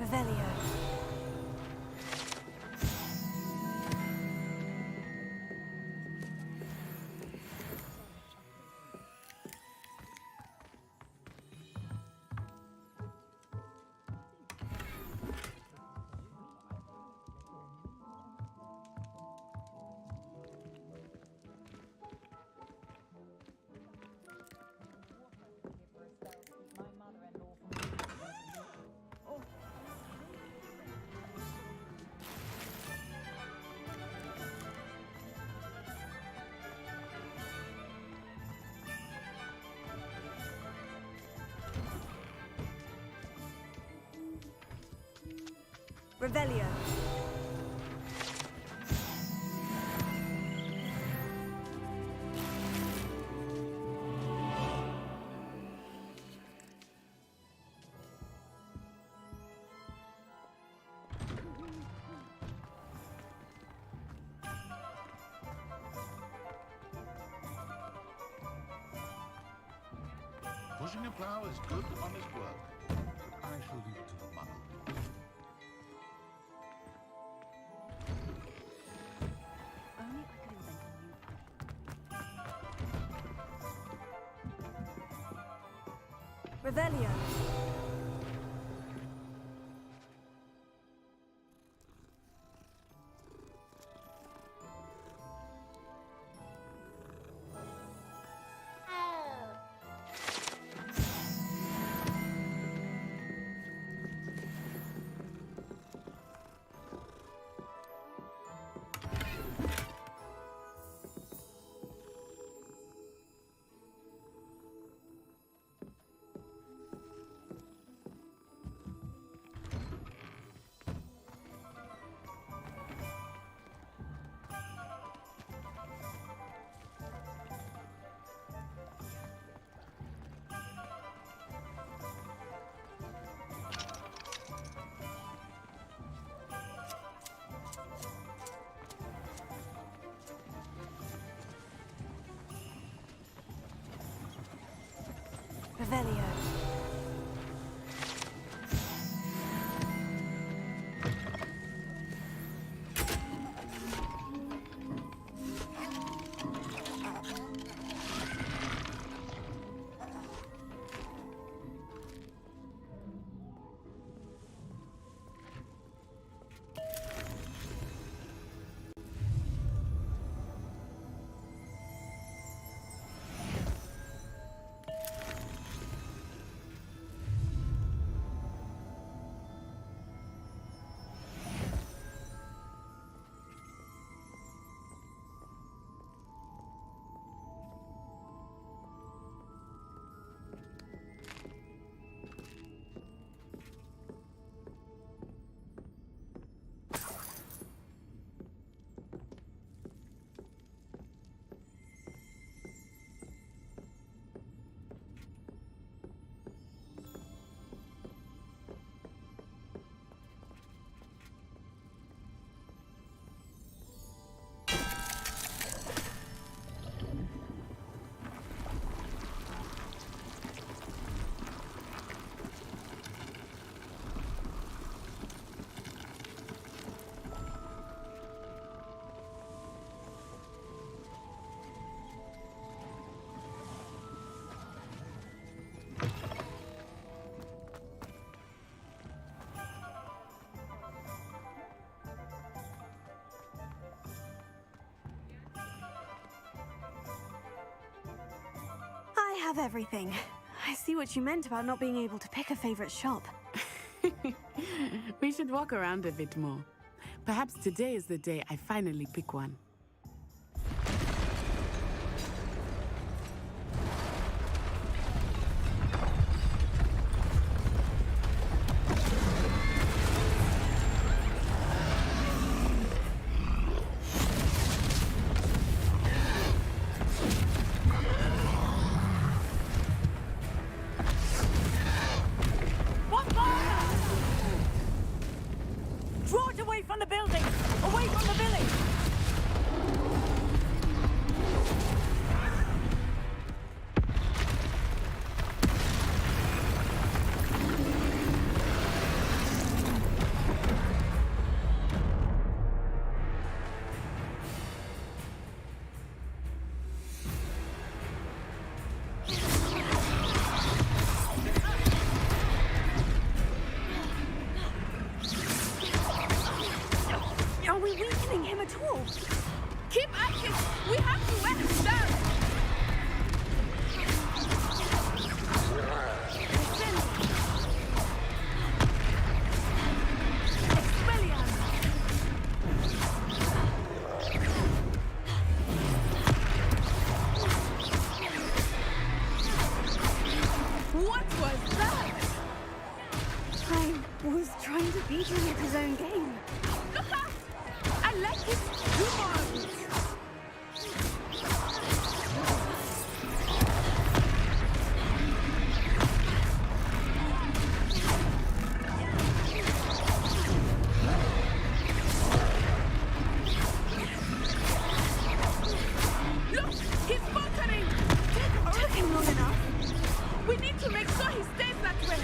Revelio. Revelio. Pushing a plow is good, honest work, but I shall leave it to the mother. Only if I could invent a new Revelio. Revelio. I have everything. I see what you meant about not being able to pick a favorite shop. We should walk around a bit more. Perhaps today is the day I finally pick one. Draw it away from the building! Away from the village! Keep at it! We have to win them! What was that? I was trying to beat him at his own game. Look out! I like his humor! Look! He's faltering! Took him long enough. We need to make sure he stays that way!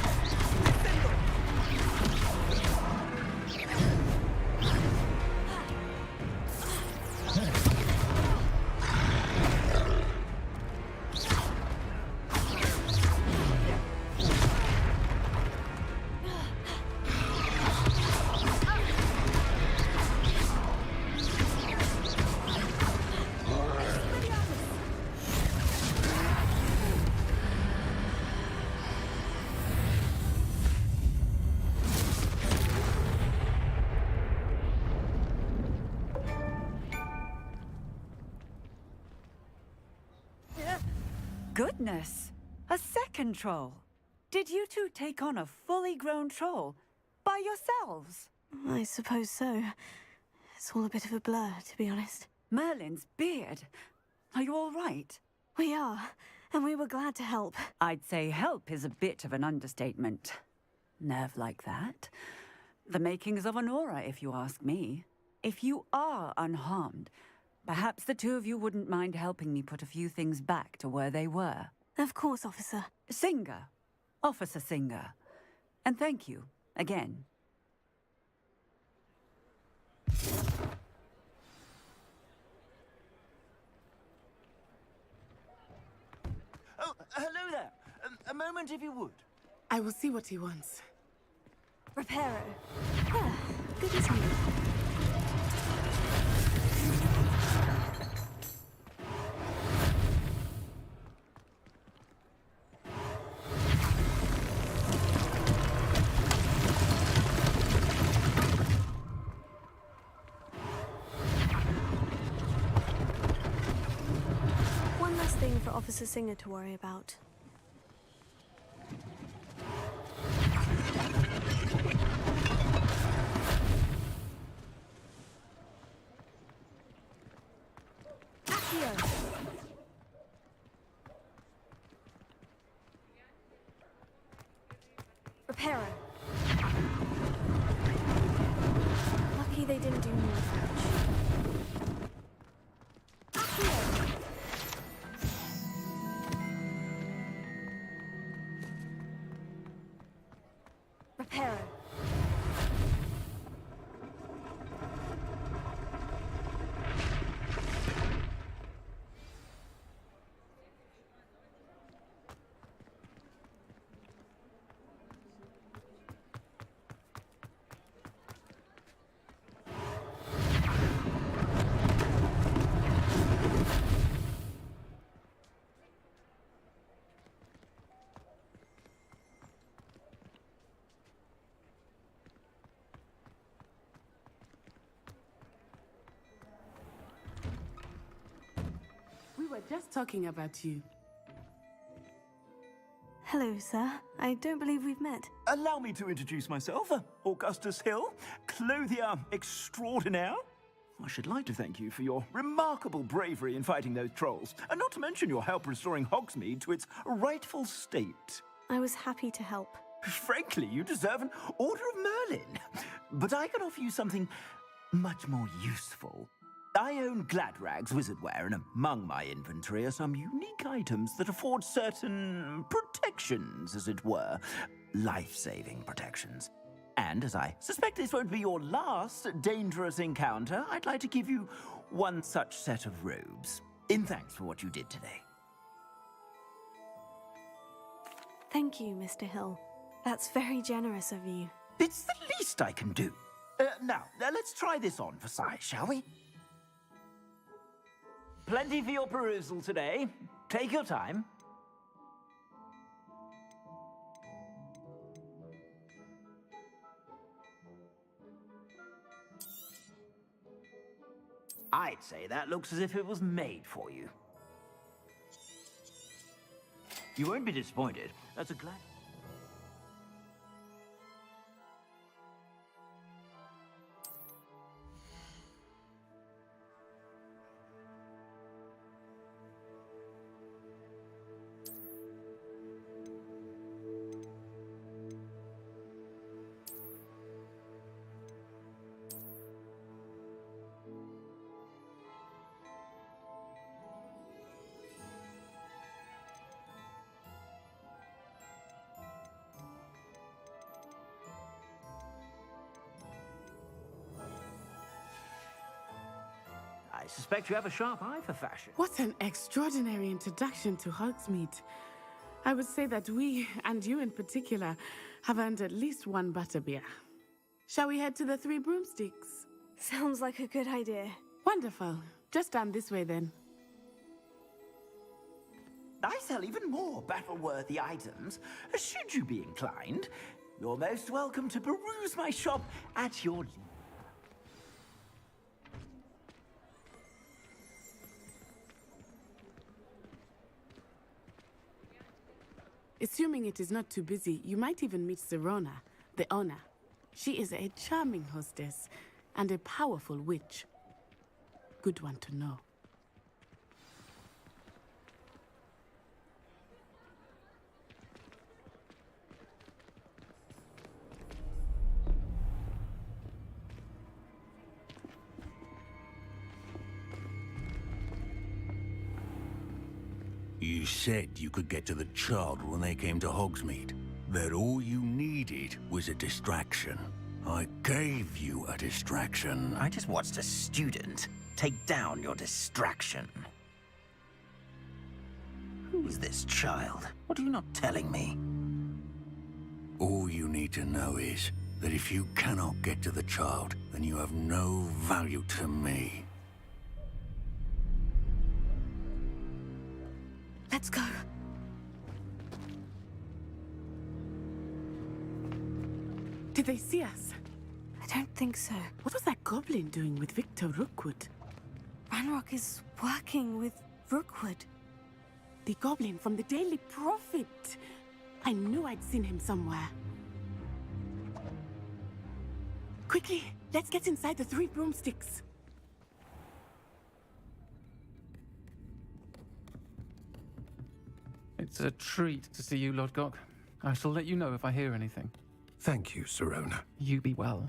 Goodness! A second troll! Did you two take on a fully grown troll by yourselves? I suppose so. It's all a bit of a blur, to be honest. Merlin's beard. Are you all right? We are, and we were glad to help. I'd say help is a bit of an understatement. Nerve like that. The makings of an aura, if you ask me. If you are unharmed, perhaps the two of you wouldn't mind helping me put a few things back to where they were. Of course, officer. Singer. Officer Singer. And thank you, again. Oh, hello there. A moment, if you would. I will see what he wants. Reparo. Ah, good to see you. One less thing for Officer Singer to worry about. Reparo. Lucky they didn't do more damage. Reparo. We were just talking about you. Hello, sir. I don't believe we've met. Allow me to introduce myself, Augustus Hill, clothier extraordinaire. I should like to thank you for your remarkable bravery in fighting those trolls, and not to mention your help restoring Hogsmeade to its rightful state. I was happy to help. Frankly, you deserve an Order of Merlin. But I can offer you something much more useful. I own Gladrag's wizardware, and among my inventory are some unique items that afford certain protections, as it were. Life-saving protections. And as I suspect this won't be your last dangerous encounter, I'd like to give you one such set of robes, in thanks for what you did today. Thank you, Mr. Hill. That's very generous of you. It's the least I can do. Now, let's try this on for size, shall we? Plenty for your perusal today. Take your time. I'd say that looks as if it was made for you. You won't be disappointed. That's a glad... I suspect you have a sharp eye for fashion. What an extraordinary introduction to Hogsmeade. I would say that we, and you in particular, have earned at least one butterbeer. Shall we head to the Three Broomsticks? Sounds like a good idea. Wonderful. Just down this way then. I sell even more battle-worthy items. Should you be inclined, you're most welcome to peruse my shop at your leisure. Assuming it is not too busy, you might even meet Serona, the owner. She is a charming hostess and a powerful witch. Good one to know. You said you could get to the child when they came to Hogsmeade. That all you needed was a distraction. I gave you a distraction. I just watched a student take down your distraction. Who's this child? What are you not telling me? All you need to know is that if you cannot get to the child, then you have no value to me. Let's go. Did they see us? I don't think so. What was that goblin doing with Victor Rookwood? Ranrock is working with Rookwood. The goblin from the Daily Prophet. I knew I'd seen him somewhere. Quickly, let's get inside the Three Broomsticks. It's a treat to see you, Lodgok. I shall let you know if I hear anything. Thank you, Serona. You be well.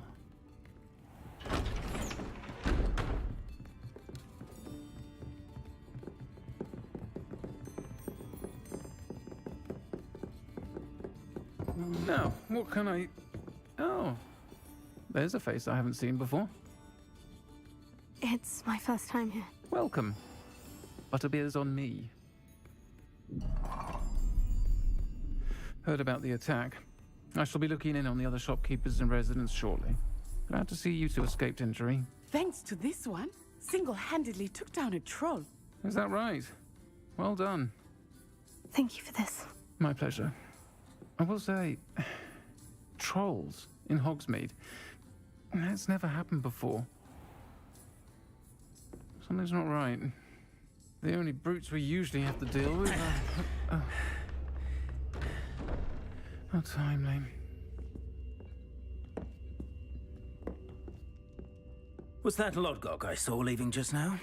Now, what can I... Oh, there's a face I haven't seen before. It's my first time here. Welcome. Butterbeer's on me. Heard about the attack. I shall be looking in on the other shopkeepers and residents shortly. Glad to see you two escaped injury. Thanks to this one, single-handedly took down a troll. Is that right? Well done. Thank you for this. My pleasure. I will say, trolls in Hogsmeade. That's never happened before. Something's not right. The only brutes we usually have to deal with are... How timely. Was that Lodgok I saw leaving just now?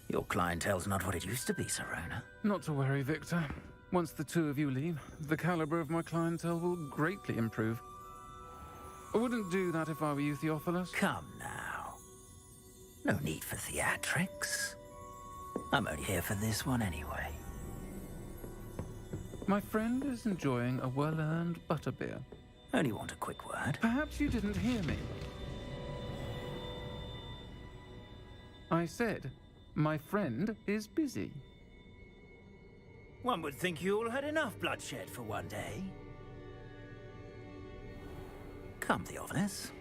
Your clientele's not what it used to be, Serona. Not to worry, Victor. Once the two of you leave, the caliber of my clientele will greatly improve. I wouldn't do that if I were you, Theophilus. Come now. No need for theatrics. I'm only here for this one anyway. My friend is enjoying a well-earned butterbeer. Only want a quick word. Perhaps you didn't hear me. I said, my friend is busy. One would think you all had enough bloodshed for one day. Come, Theophilus.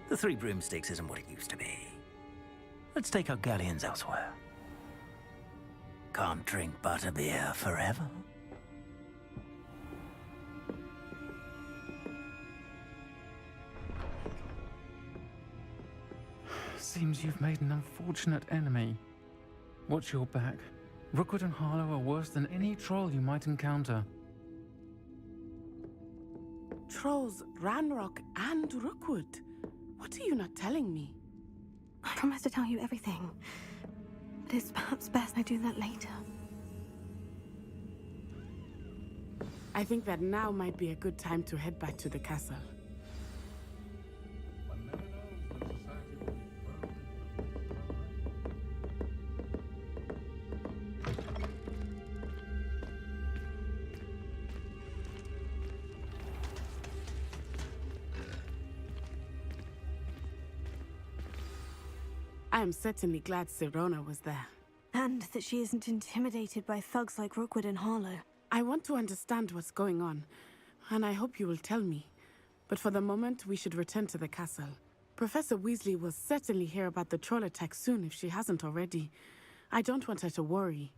The Three Broomsticks isn't what it used to be. Let's take our galleons elsewhere. Can't drink butterbeer forever. Seems you've made an unfortunate enemy. Watch your back. Rookwood and Harlow are worse than any troll you might encounter. Trolls, Ranrock, and Rookwood. What are you not telling me? I promised to tell you everything. But it's perhaps best I do that later. I think that now might be a good time to head back to the castle. I am certainly glad Sirona was there. And that she isn't intimidated by thugs like Rookwood and Harlow. I want to understand what's going on, and I hope you will tell me. But for the moment, we should return to the castle. Professor Weasley will certainly hear about the troll attack soon if she hasn't already. I don't want her to worry.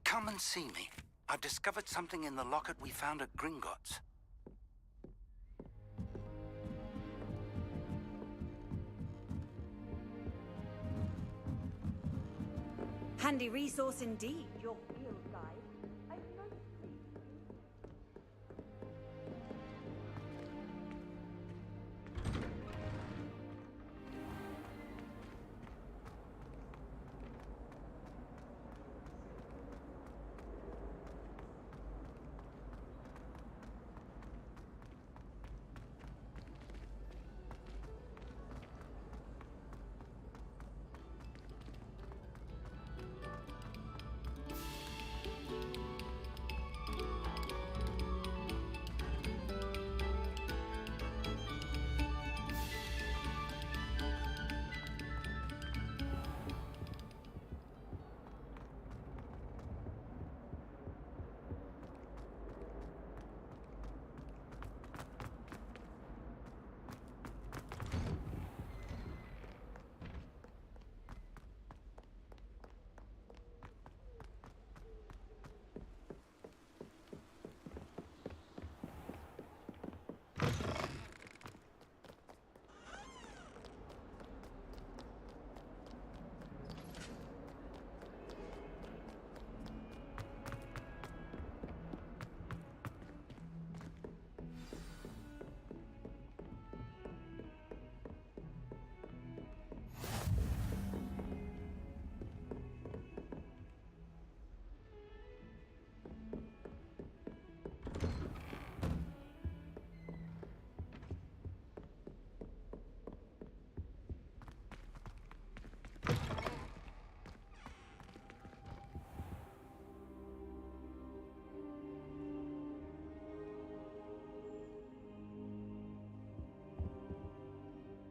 Come and see me. I've discovered something in the locket we found at Gringotts. Handy resource indeed, your field guide. I've noticed.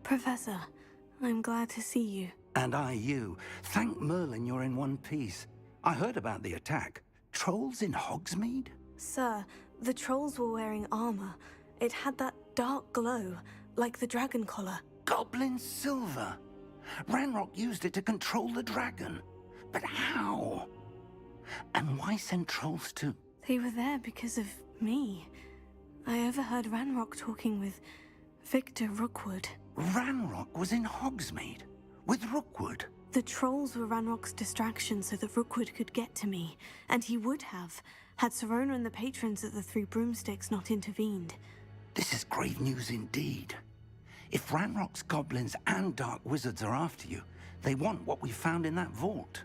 Professor, I'm glad to see you. And I you. Thank Merlin you're in one piece. I heard about the attack. Trolls in Hogsmeade? Sir, the trolls were wearing armor. It had that dark glow, like the dragon collar. Goblin silver. Ranrock used it to control the dragon. But how? And why send trolls to... They were there because of me. I overheard Ranrock talking with Victor Rookwood. Ranrock was in Hogsmeade with Rookwood. The trolls were Ranrock's distraction so that Rookwood could get to me, and he would have, had Sirona and the patrons at the Three Broomsticks not intervened. This is grave news indeed. If Ranrock's goblins and dark wizards are after you, they want what we found in that vault.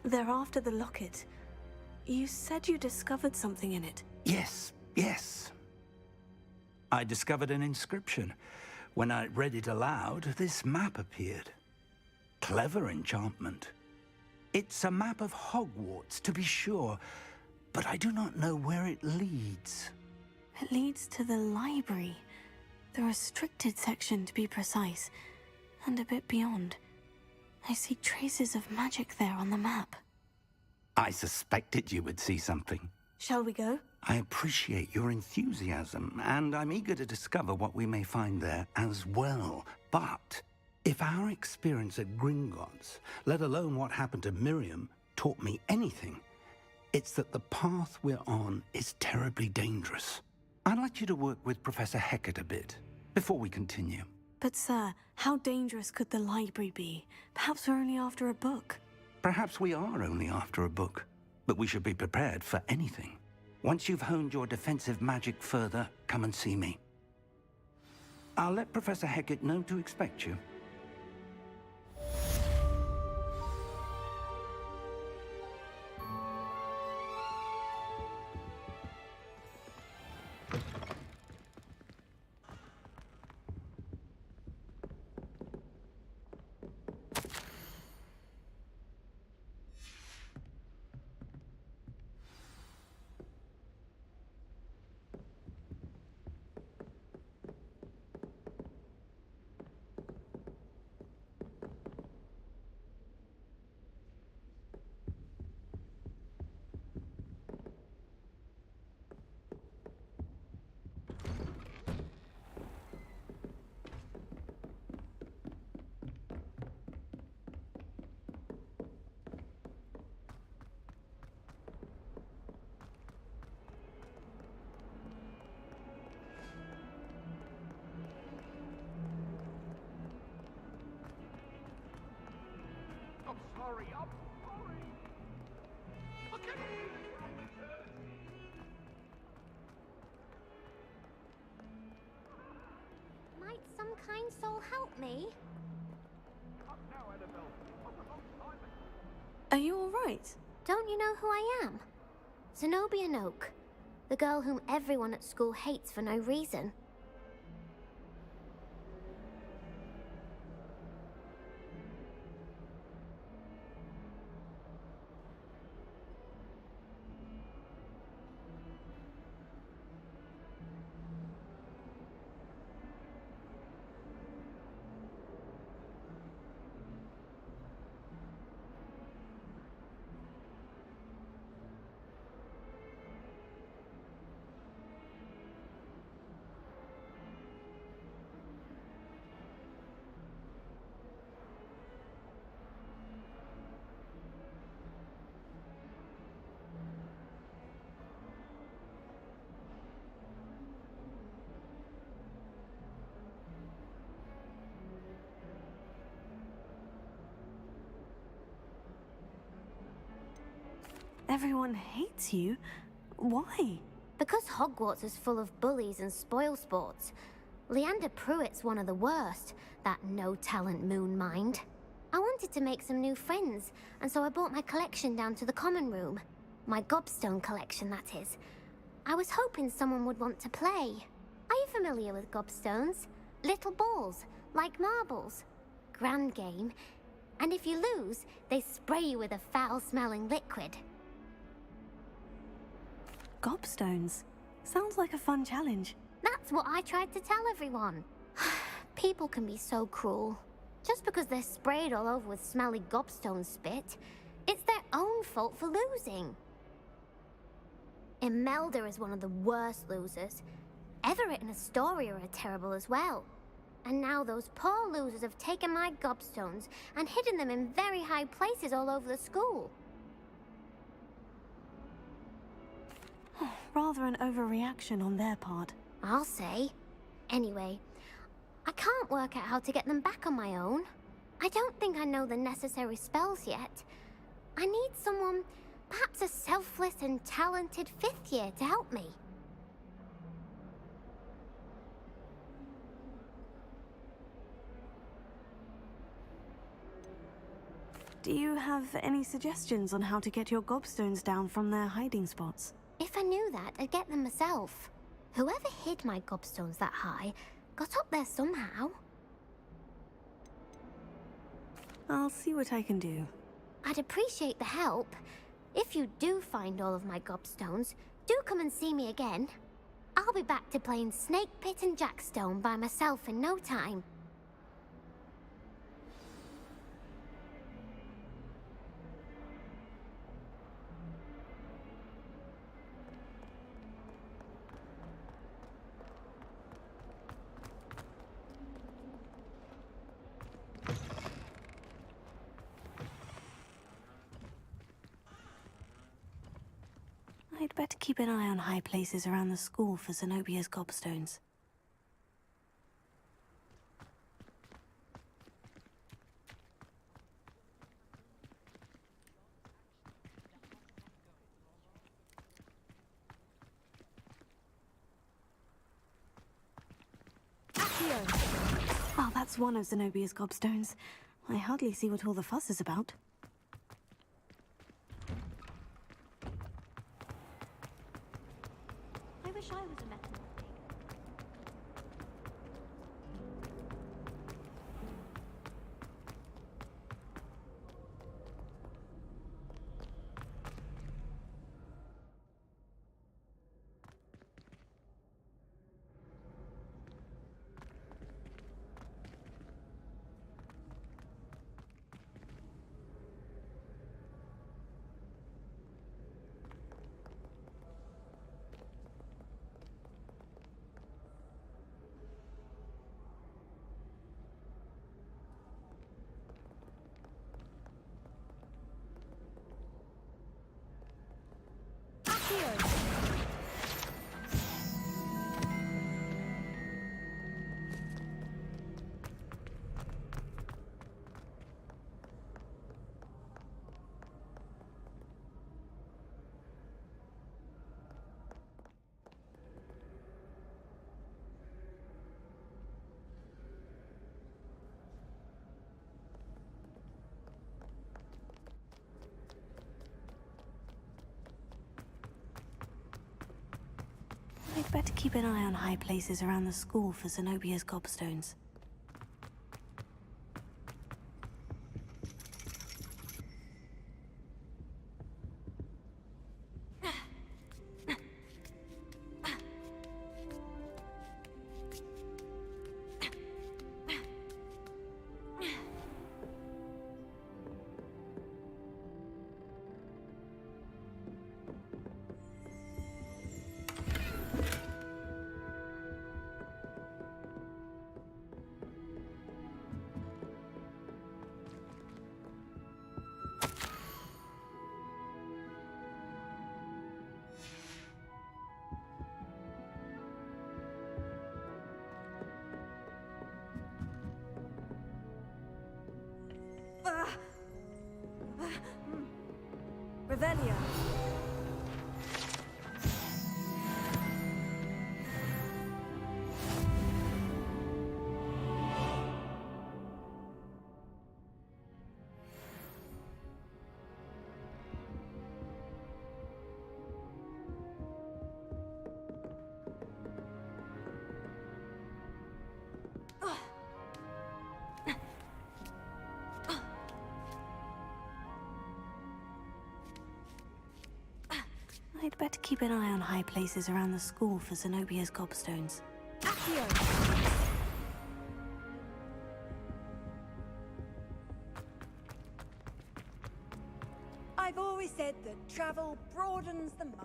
They're after the locket. You said you discovered something in it. Yes. I discovered an inscription. When I read it aloud, this map appeared. Clever enchantment. It's a map of Hogwarts, to be sure, but I do not know where it leads. It leads to the library. The restricted section, to be precise, and a bit beyond. I see traces of magic there on the map. I suspected you would see something. Shall we go? I appreciate your enthusiasm, and I'm eager to discover what we may find there as well. But if our experience at Gringotts, let alone what happened to Miriam, taught me anything, it's that the path we're on is terribly dangerous. I'd like you to work with Professor Hecat a bit before we continue. But sir, how dangerous could the library be? Perhaps we're only after a book. Perhaps we are only after a book, but we should be prepared for anything. Once you've honed your defensive magic further, come and see me. I'll let Professor Hecat know to expect you. Hurry up! Hurry! Look at me! Might some kind soul help me? Up now, Annabelle. On the wrong time. Are you all right? Don't you know who I am? Zenobia Noak, the girl whom everyone at school hates for no reason. Everyone hates you? Why? Because Hogwarts is full of bullies and spoilsports. Leander Pruitt's one of the worst, that no-talent moon mind. I wanted to make some new friends, and so I brought my collection down to the common room. My gobstone collection, that is. I was hoping someone would want to play. Are you familiar with gobstones? Little balls, like marbles. Grand game. And if you lose, they spray you with a foul-smelling liquid. Gobstones. Sounds like a fun challenge. That's what I tried to tell everyone. People can be so cruel. Just because they're sprayed all over with smelly gobstone spit, it's their own fault for losing. Imelda is one of the worst losers. Everett and Astoria are terrible as well. And now those poor losers have taken my gobstones and hidden them in very high places all over the school. Rather an overreaction on their part. I'll say. Anyway, I can't work out how to get them back on my own. I don't think I know the necessary spells yet. I need someone, perhaps a selfless and talented 5th year to help me. Do you have any suggestions on how to get your gobstones down from their hiding spots? If I knew that, I'd get them myself. Whoever hid my gobstones that high got up there somehow. I'll see what I can do. I'd appreciate the help. If you do find all of my gobstones, do come and see me again. I'll be back to playing Snake Pit and Jackstone by myself in no time. I'd better keep an eye on high places around the school for Zenobia's gobstones. Oh, that's one of Zenobia's gobstones. I hardly see what all the fuss is about. I wish I was a metal pig. I'd better keep an eye on high places around the school for Zenobia's gobstones. Revelio. I'd better keep an eye on high places around the school for Zenobia's gobstones. Accio. always said that travel broadens the mind.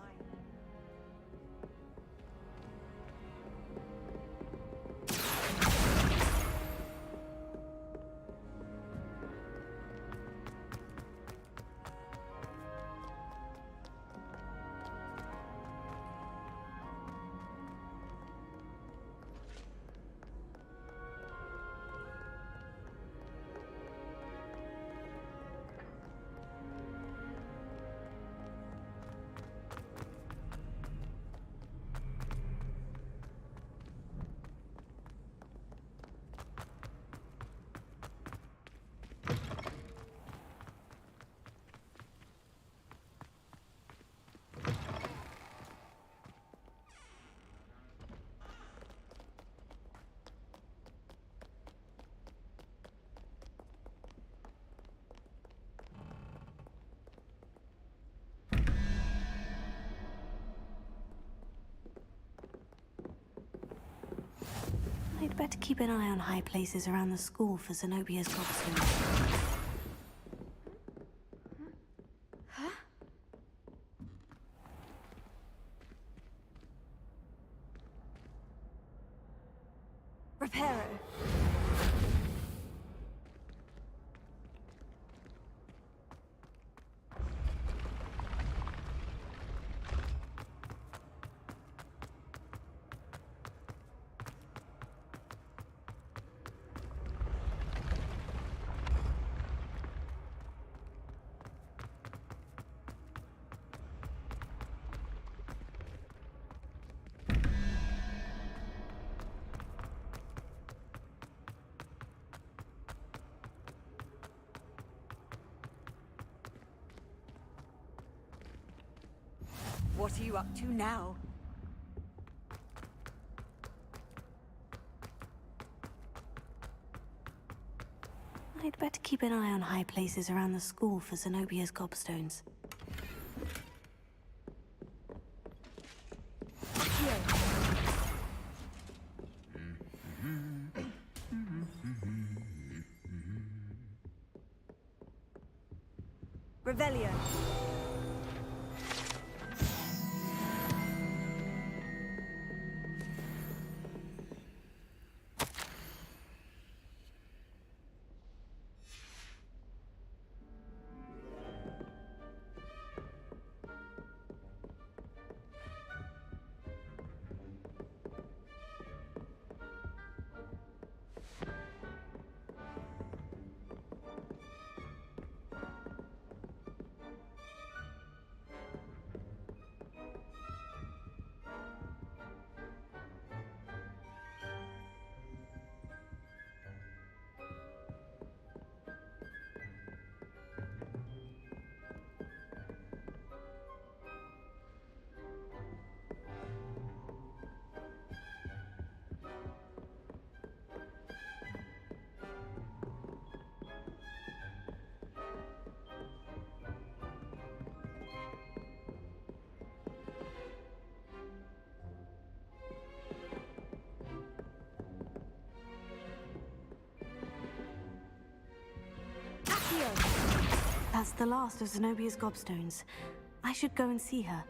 I'd better keep an eye on high places around the school for Zenobia's gobstones. Reparo. What are you up to now? I'd better keep an eye on high places around the school for Zenobia's gobstones. Revelio. That's the last of Zenobia's gobstones. I should go and see her.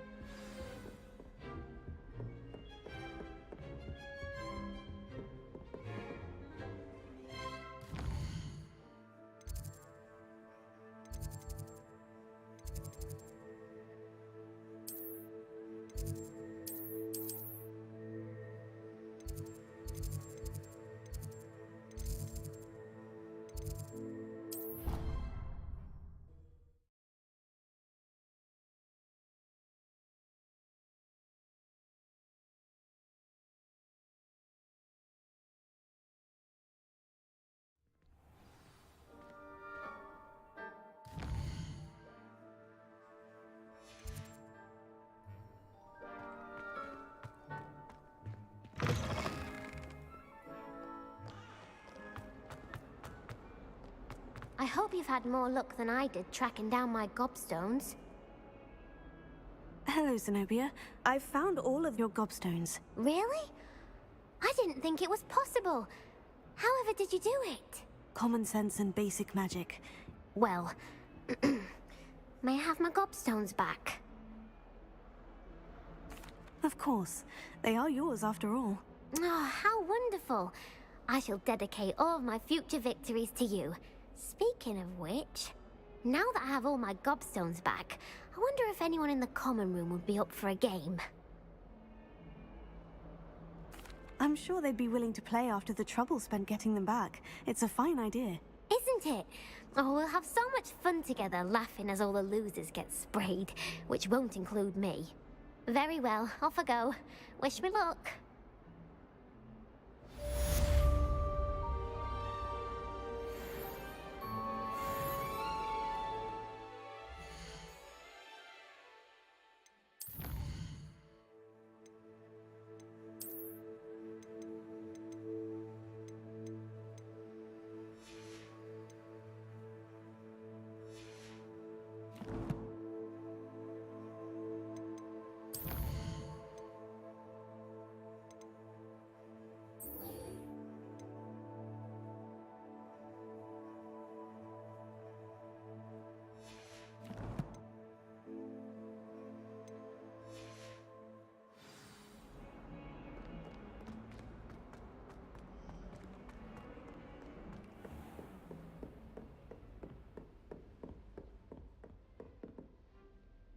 I hope you've had more luck than I did tracking down my gobstones. Hello, Zenobia. I've found all of your gobstones. Really? I didn't think it was possible. However did you do it? Common sense and basic magic. Well, May I have my gobstones back? Of course. They are yours after all. Oh, how wonderful. I shall dedicate all of my future victories to you. Speaking of which, now that I have all my gobstones back, I wonder if anyone in the common room would be up for a game. I'm sure they'd be willing to play after the trouble spent getting them back. It's a fine idea. Isn't it? Oh, we'll have so much fun together laughing as all the losers get sprayed, which won't include me. Very well, off I go. Wish me luck.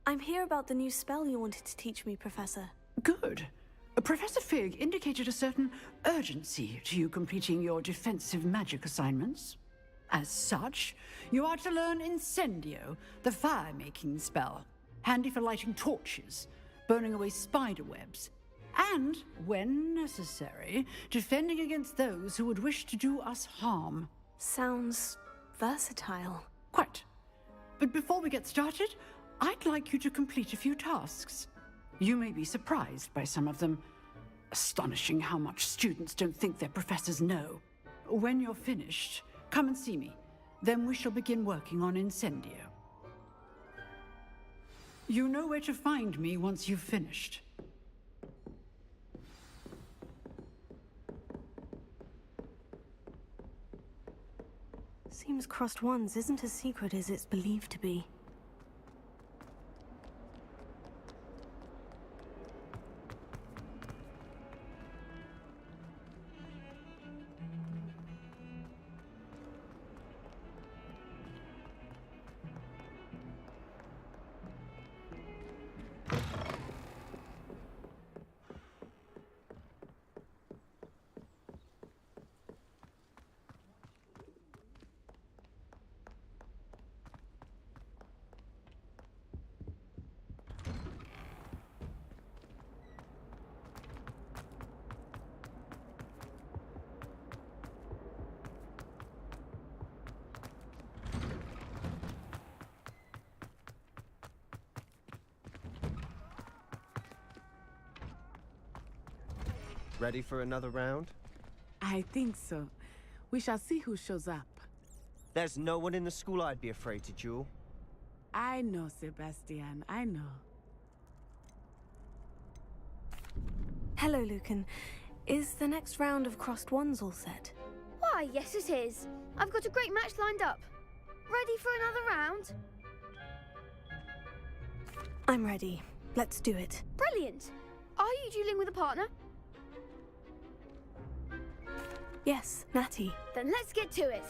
I'm here about the new spell you wanted to teach me, Professor. Good. Professor Fig indicated a certain urgency to you completing your defensive magic assignments. As such, you are to learn Incendio, the fire-making spell, handy for lighting torches, burning away spider webs, and, when necessary, defending against those who would wish to do us harm. Sounds versatile. Quite. But before we get started, I'd like you to complete a few tasks. You may be surprised by some of them. Astonishing how much students don't think their professors know. When you're finished, come and see me. Then we shall begin working on Incendio. You know where to find me once you've finished. Seems Crossed Wands isn't as secret as it's believed to be. Ready for another round? I think so. We shall see who shows up. There's no one in the school I'd be afraid to duel. I know, Sebastian, I know. Hello, Lucan. Is the next round of Crossed Wands all set? Why, yes it is. I've got a great match lined up. Ready for another round? I'm ready. Let's do it. Brilliant. Are you dueling with a partner? Yes, Natty. Then let's get to it.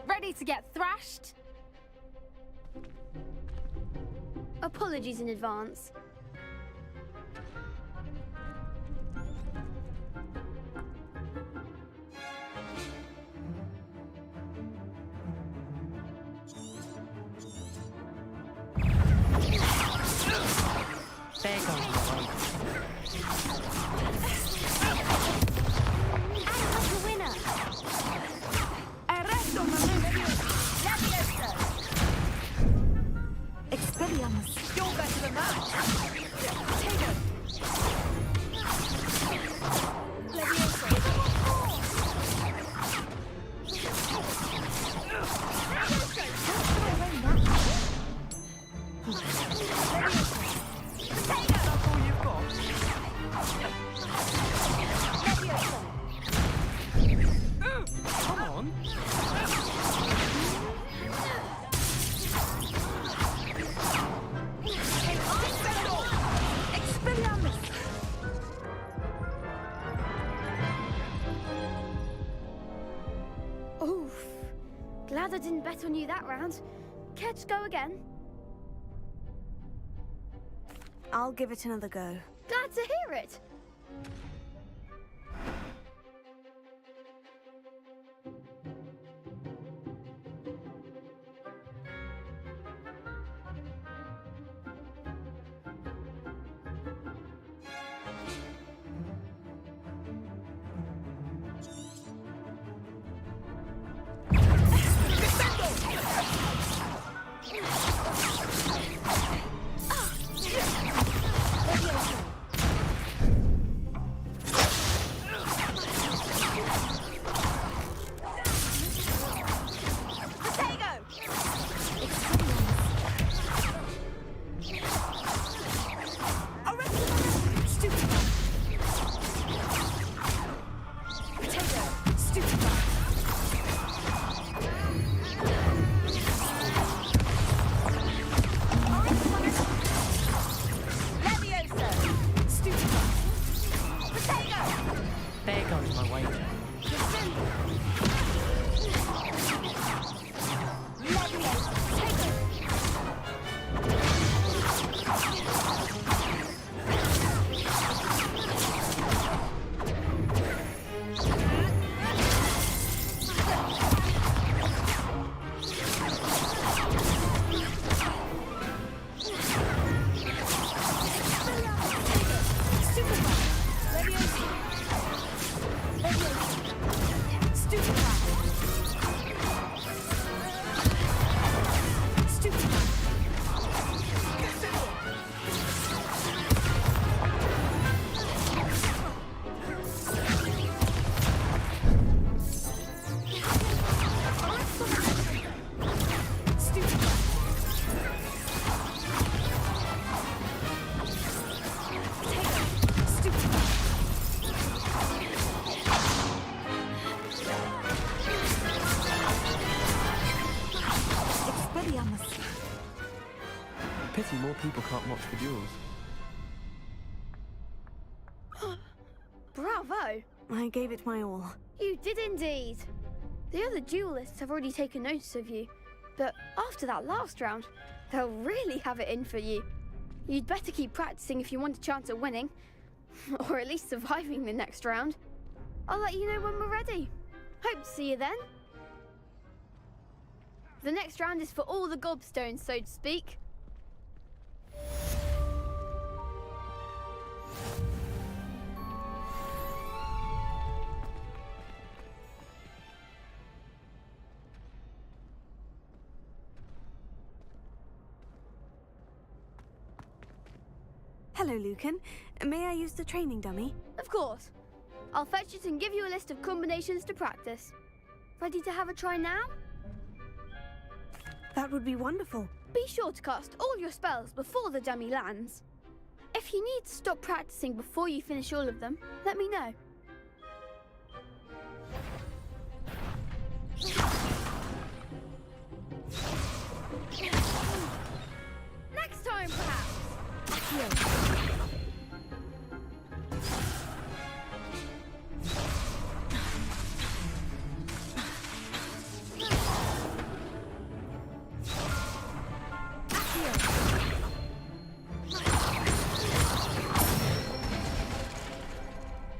Ready to get thrashed? Apologies in advance. Beg off. Expelliarmus. You're better than that. Take it. That's all you've got. Glad I didn't bet on you that round. Care to go again? I'll give it another go. Glad to hear it. Pity more people can't watch the duels. Bravo! I gave it my all. You did indeed. The other duelists have already taken notice of you, but after that last round, they'll really have it in for you. You'd better keep practicing if you want a chance at winning, or at least surviving the next round. I'll let you know when we're ready. Hope to see you then. The next round is for all the gobstones, so to speak. Hello, Lucan. May I use the training dummy? Of course. I'll fetch it and give you a list of combinations to practice. Ready to have a try now? That would be wonderful. Be sure to cast all your spells before the dummy lands. If you need to stop practicing before you finish all of them, let me know. Next time, perhaps.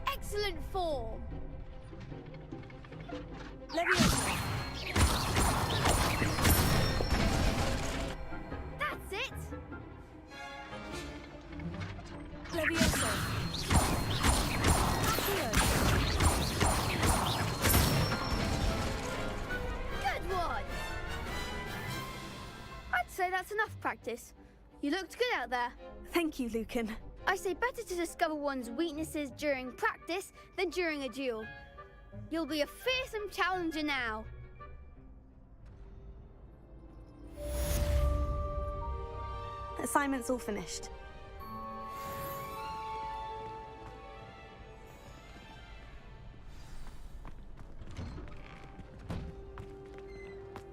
Excellent form. That's it. Good one. I'd say that's enough practice. You looked good out there. Thank you, Lucan. I say better to discover one's weaknesses during practice than during a duel. You'll be a fearsome challenger now. Assignment's all finished.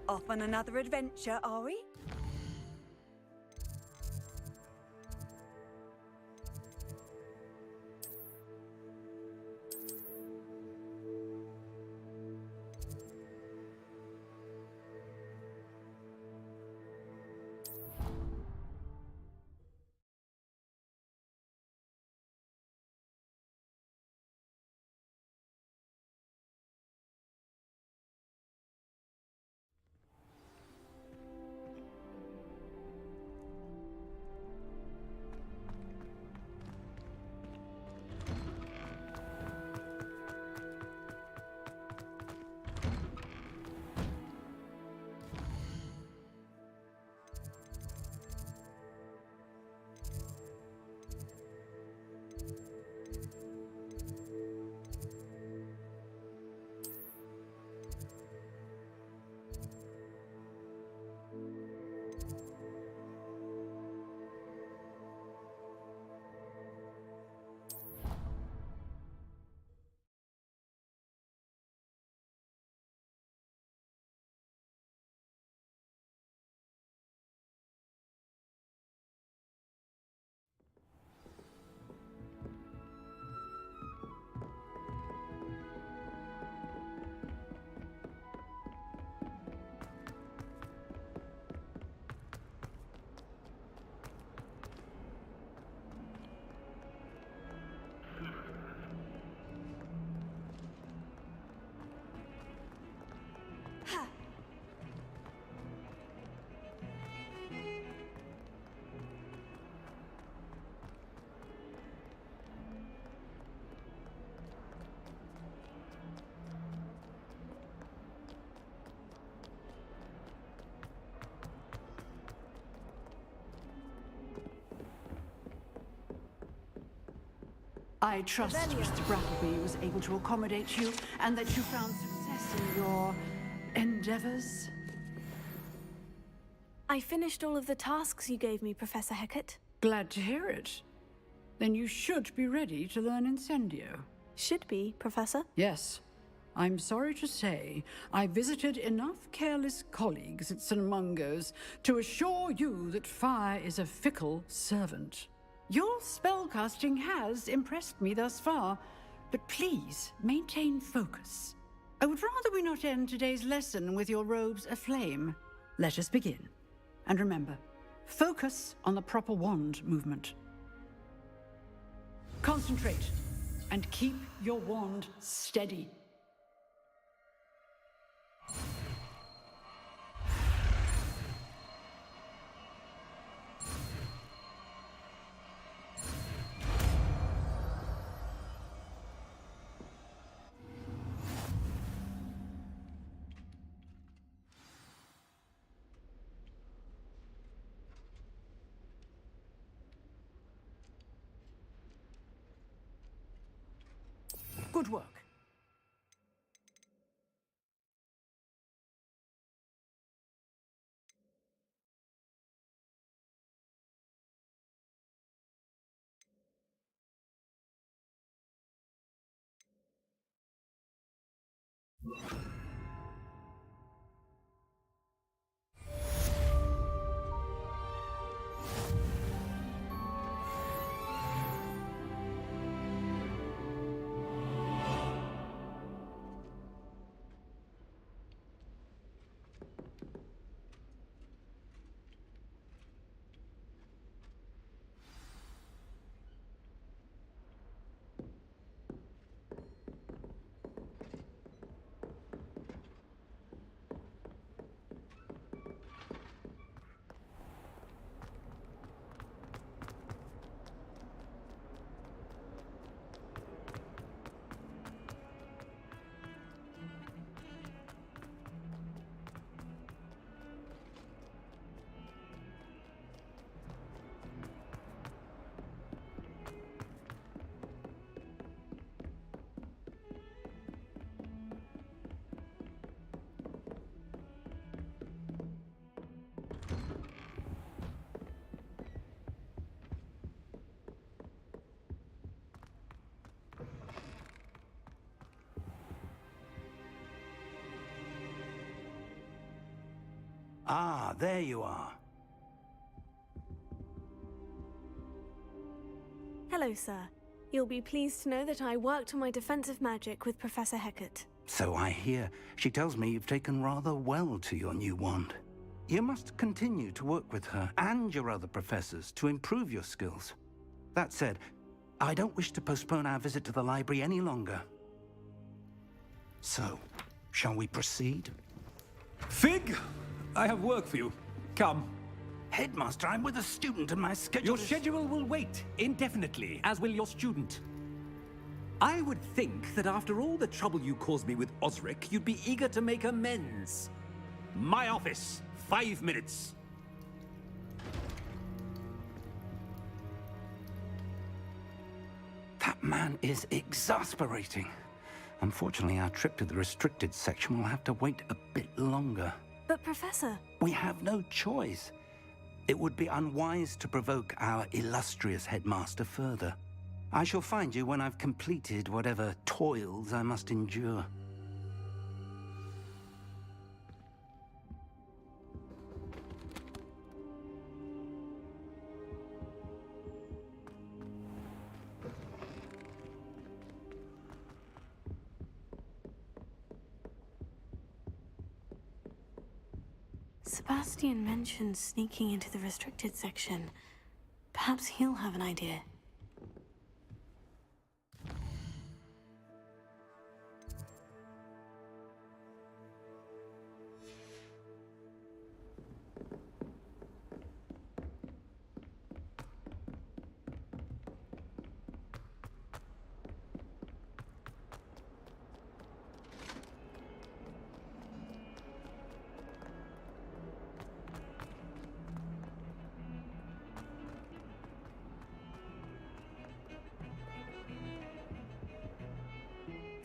Off on another adventure, are we? I trust Mr. Brattleby was able to accommodate you and that you found success in your endeavors. I finished all of the tasks you gave me, Professor Hecat. Glad to hear it. Then you should be ready to learn Incendio. Should be, Professor? Yes. I'm sorry to say, I visited enough careless colleagues at St. Mungo's to assure you that fire is a fickle servant. Your spellcasting has impressed me thus far, but please maintain focus. I would rather we not end today's lesson with your robes aflame. Let us begin. And remember, focus on the proper wand movement. Concentrate, and keep your wand steady. Good work. Ah, there you are. Hello, sir. You'll be pleased to know that I worked on my defensive magic with Professor Hecat. So I hear. She tells me you've taken rather well to your new wand. You must continue to work with her and your other professors to improve your skills. That said, I don't wish to postpone our visit to the library any longer. So, shall we proceed? Fig! I have work for you. Come. Headmaster, I'm with a student and my schedule Your schedule will wait indefinitely, as will your student. I would think that after all the trouble you caused me with Osric, you'd be eager to make amends. My office, 5 minutes. That man is exasperating. Unfortunately, our trip to the restricted section will have to wait a bit longer. But, Professor... We have no choice. It would be unwise to provoke our illustrious headmaster further. I shall find you when I've completed whatever toils I must endure. Sebastian mentioned sneaking into the restricted section. Perhaps he'll have an idea.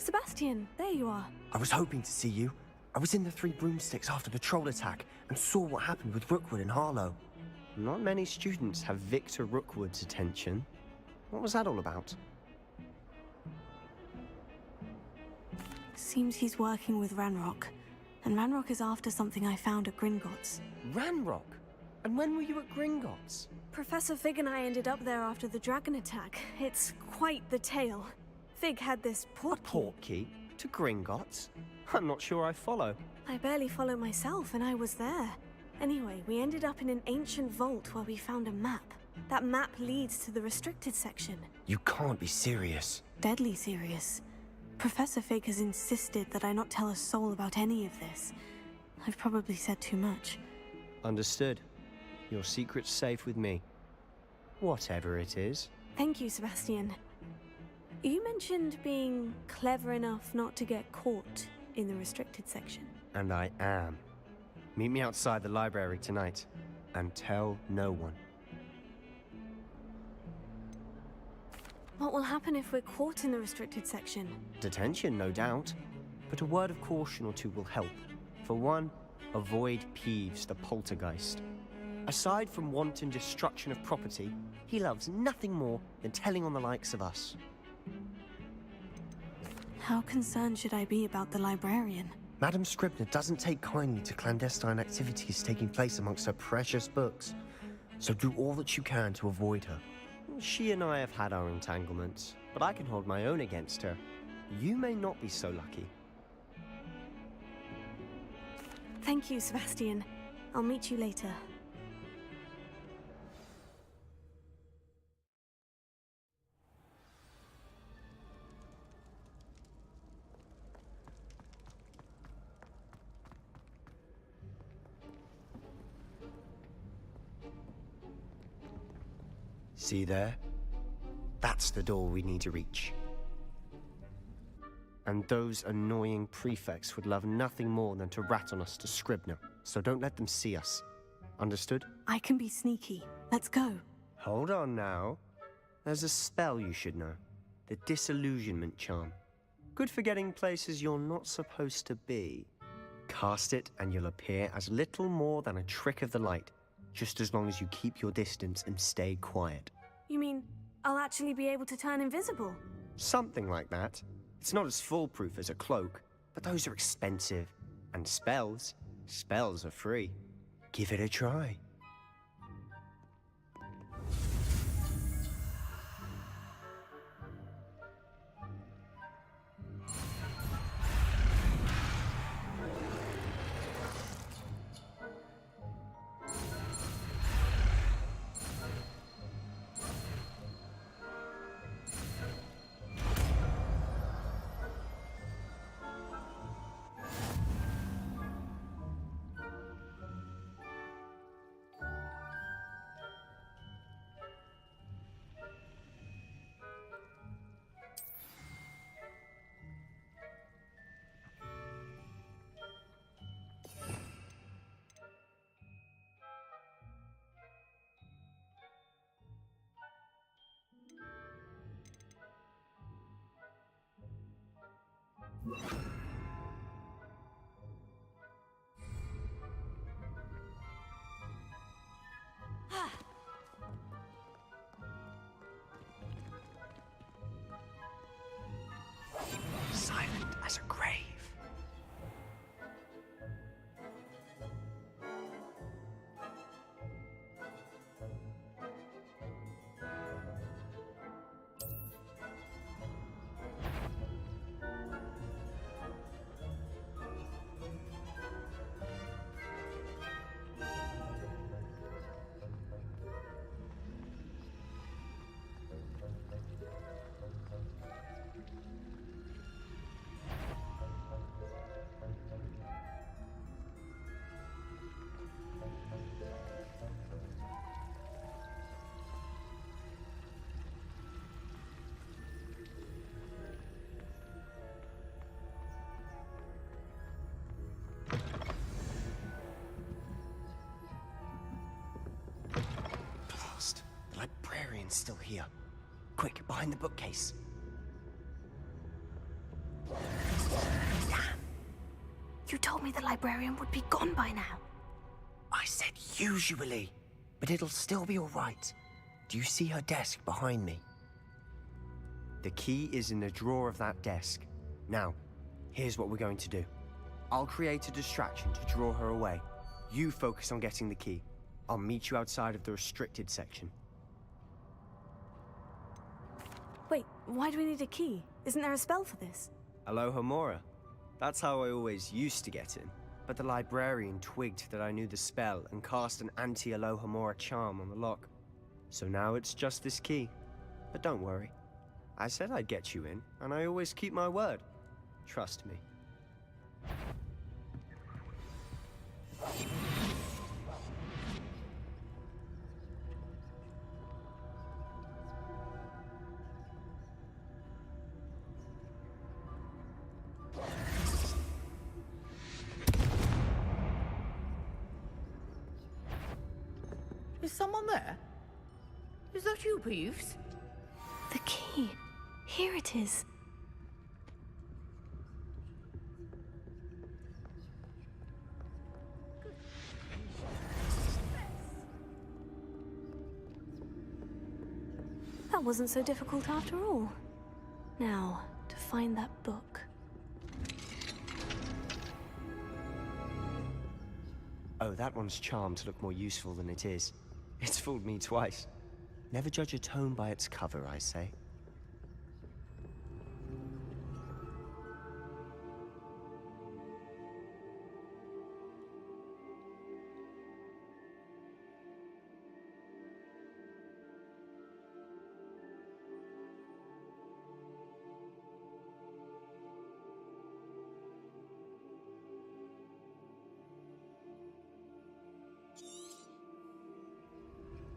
Sebastian, there you are. I was hoping to see you. I was in the Three Broomsticks after the troll attack and saw what happened with Rookwood and Harlow. Not many students have Victor Rookwood's attention. What was that all about? Seems he's working with Ranrock. And Ranrock is after something I found at Gringotts. Ranrock? And when were you at Gringotts? Professor Fig and I ended up there after the dragon attack. It's quite the tale. Fig had this portkey. A portkey? To Gringotts? I'm not sure I follow. I barely follow myself, and I was there. Anyway, we ended up in an ancient vault where we found a map. That map leads to the restricted section. You can't be serious. Deadly serious. Professor Fig has insisted that I not tell a soul about any of this. I've probably said too much. Understood. Your secret's safe with me. Whatever it is. Thank you, Sebastian. You mentioned being clever enough not to get caught in the restricted section. And I am. Meet me outside the library tonight, and tell no one. What will happen if we're caught in the restricted section? Detention, no doubt. But a word of caution or two will help. For one, avoid Peeves, the poltergeist. Aside from wanton destruction of property, he loves nothing more than telling on the likes of us. How concerned should I be about the librarian? Madame Scribner doesn't take kindly to clandestine activities taking place amongst her precious books. So do all that you can to avoid her. She and I have had our entanglements, but I can hold my own against her. You may not be so lucky. Thank you, Sebastian. I'll meet you later. See there? That's the door we need to reach. And those annoying prefects would love nothing more than to rat on us to Scribner, so don't let them see us. Understood? I can be sneaky. Let's go. Hold on now. There's a spell you should know. The Disillusionment Charm. Good for getting places you're not supposed to be. Cast it and you'll appear as little more than a trick of the light, just as long as you keep your distance and stay quiet. You mean I'll actually be able to turn invisible? Something like that. It's not as foolproof as a cloak, but those are expensive. And spells are free. Give it a try. Silent as a grave. The librarian's still here. Quick, behind the bookcase. You told me the librarian would be gone by now. I said usually, but it'll still be all right. Do you see her desk behind me? The key is in the drawer of that desk. Now, here's what we're going to do. I'll create a distraction to draw her away. You focus on getting the key. I'll meet you outside of the restricted section. Wait, why do we need a key? Isn't there a spell for this? Alohomora. That's how I always used to get in. But the librarian twigged that I knew the spell and cast an anti-Alohomora charm on the lock. So now it's just this key. But don't worry. I said I'd get you in, and I always keep my word. Trust me. Is someone there? Is that you, Peeves? The key. Here it is. That wasn't so difficult after all. Now, to find that book. Oh, that one's charmed to look more useful than it is. It's fooled me twice. Never judge a tome by its cover, I say.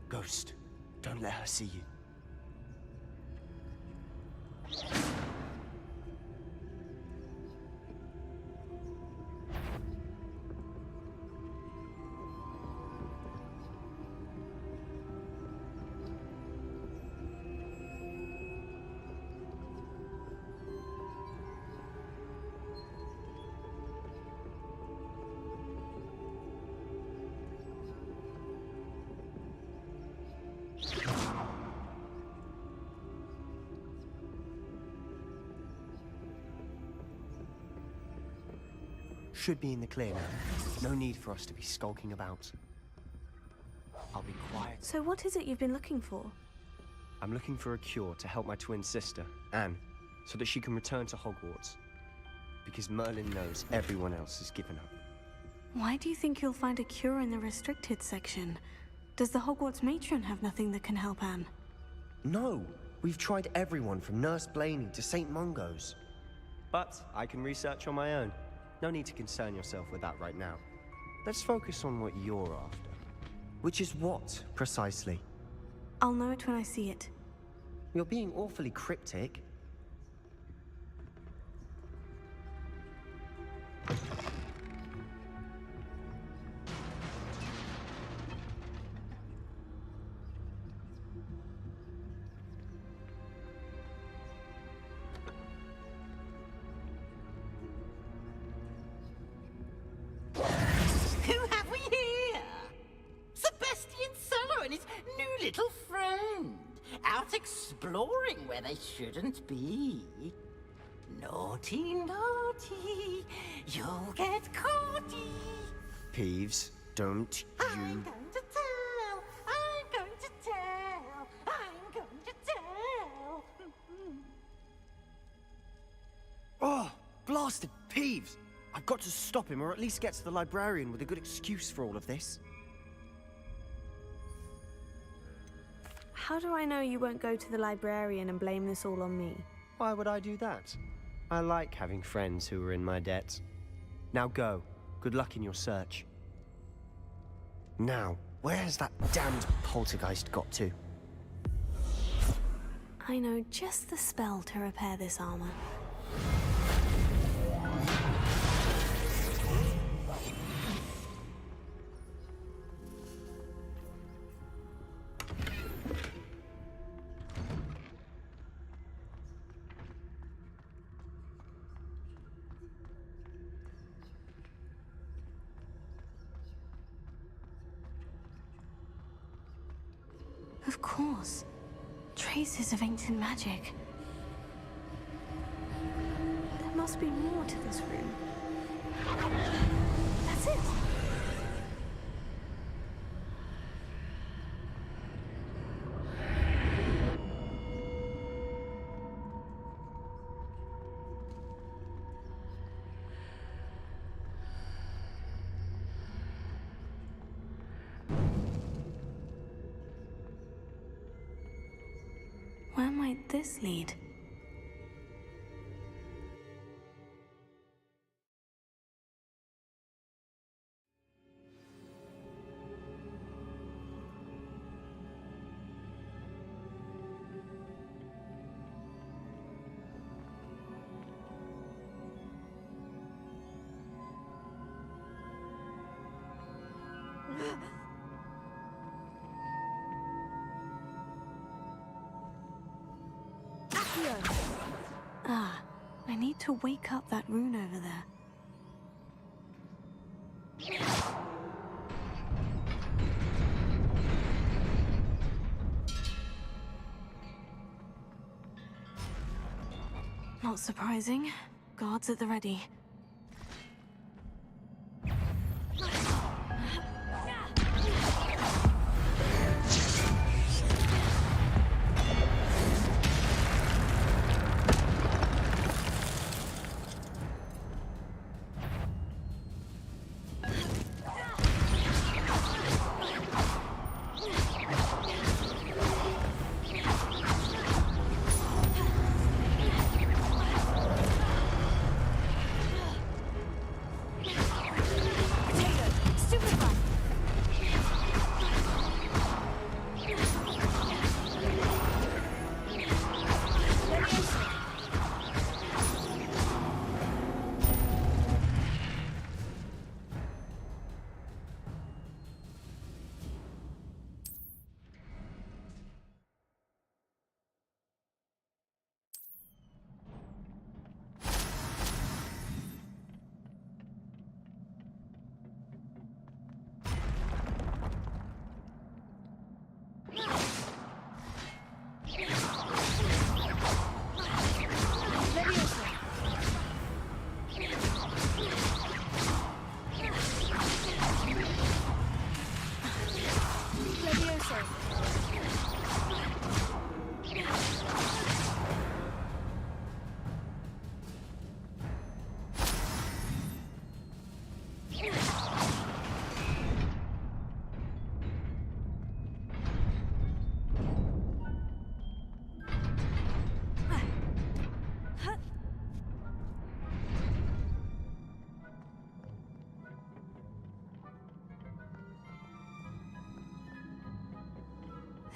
Ghost, don't let her see you. Should be in the clear now. No need for us to be skulking about. I'll be quiet. So what is it you've been looking for? I'm looking for a cure to help my twin sister, Anne, so that she can return to Hogwarts. Because Merlin knows everyone else has given up. Why do you think you'll find a cure in the restricted section? Does the Hogwarts matron have nothing that can help Anne? No, we've tried everyone from Nurse Blaney to St. Mungo's. But I can research on my own. No need to concern yourself with that right now. Let's focus on what you're after. Which is what, precisely? I'll know it when I see it. You're being awfully cryptic. Who have we here? Sebastian Solo and his new little friend. Out exploring where they shouldn't be. Naughty, naughty. You'll get caughty. Peeves, don't I'm going to tell. I'm going to tell. I'm going to tell. Oh, blasted Peeves! I've got to stop him, or at least get to the librarian with a good excuse for all of this. How do I know you won't go to the librarian and blame this all on me? Why would I do that? I like having friends who are in my debt. Now go. Good luck in your search. Now, where has that damned poltergeist got to? I know just the spell to repair this armor. course. Traces of ancient magic. There must be more to this room. That's it! Where might this lead? Ah, I need to wake up that rune over there. Not surprising. Guards at the ready.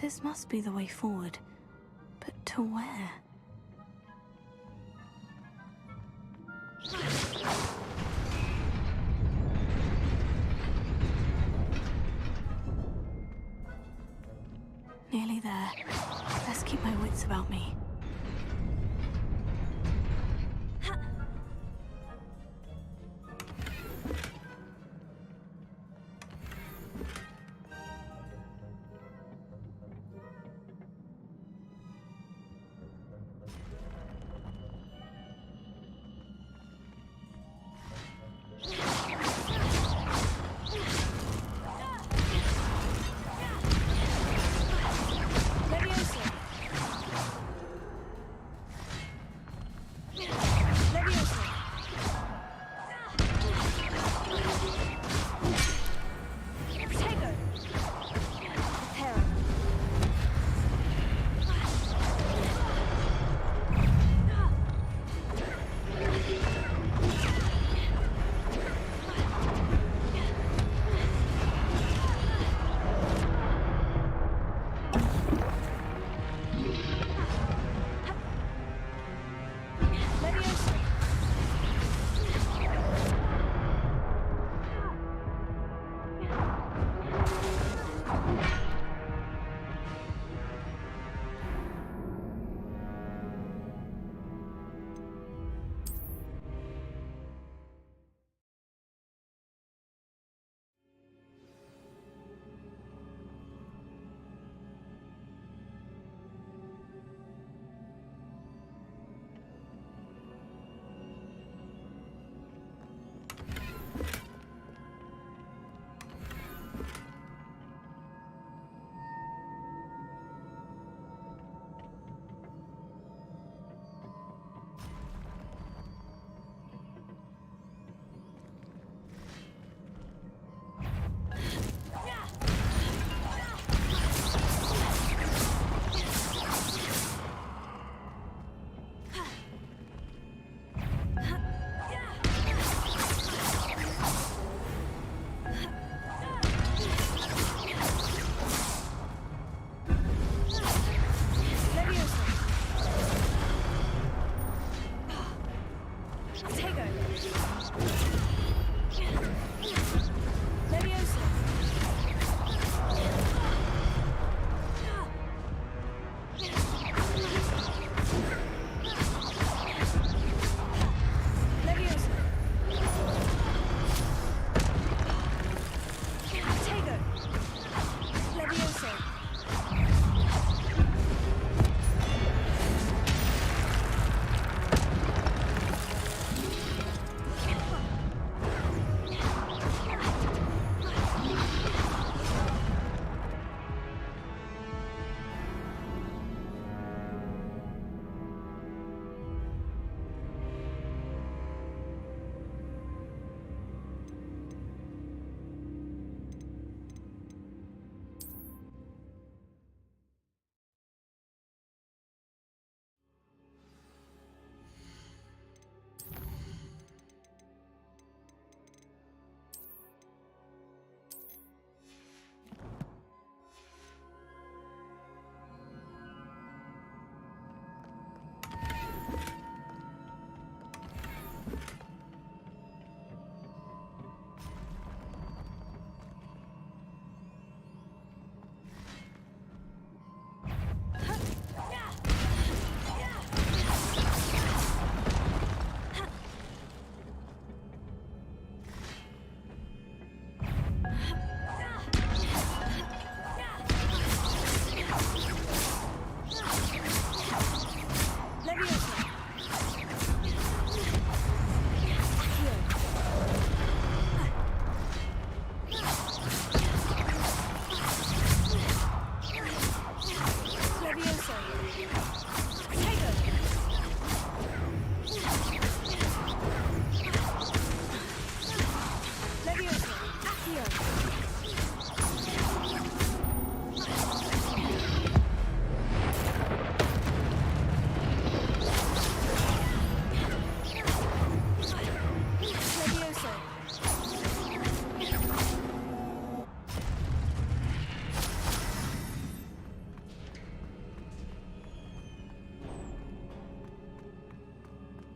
This must be the way forward. But to where? Nearly there. Let's keep my wits about me. Leviosa. Leviosa. Tego. Leviosa.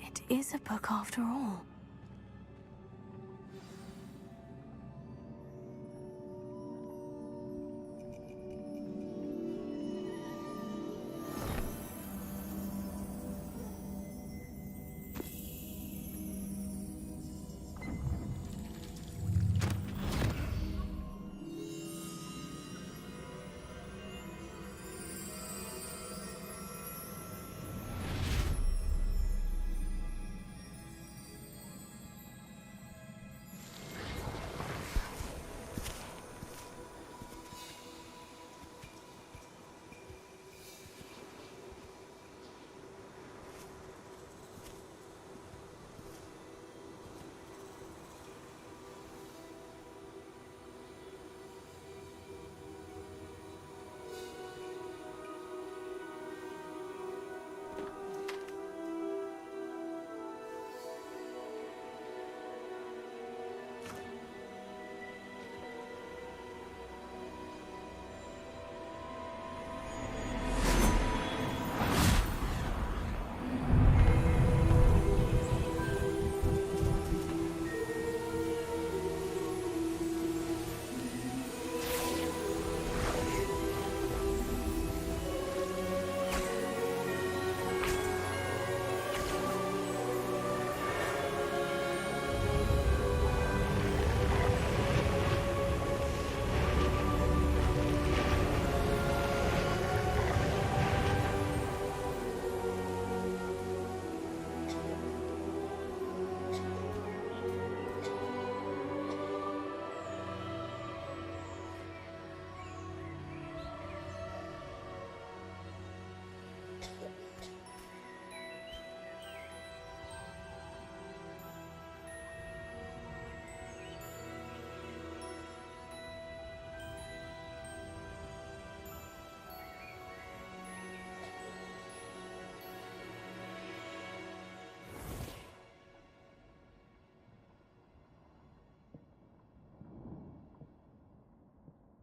It is a book after all.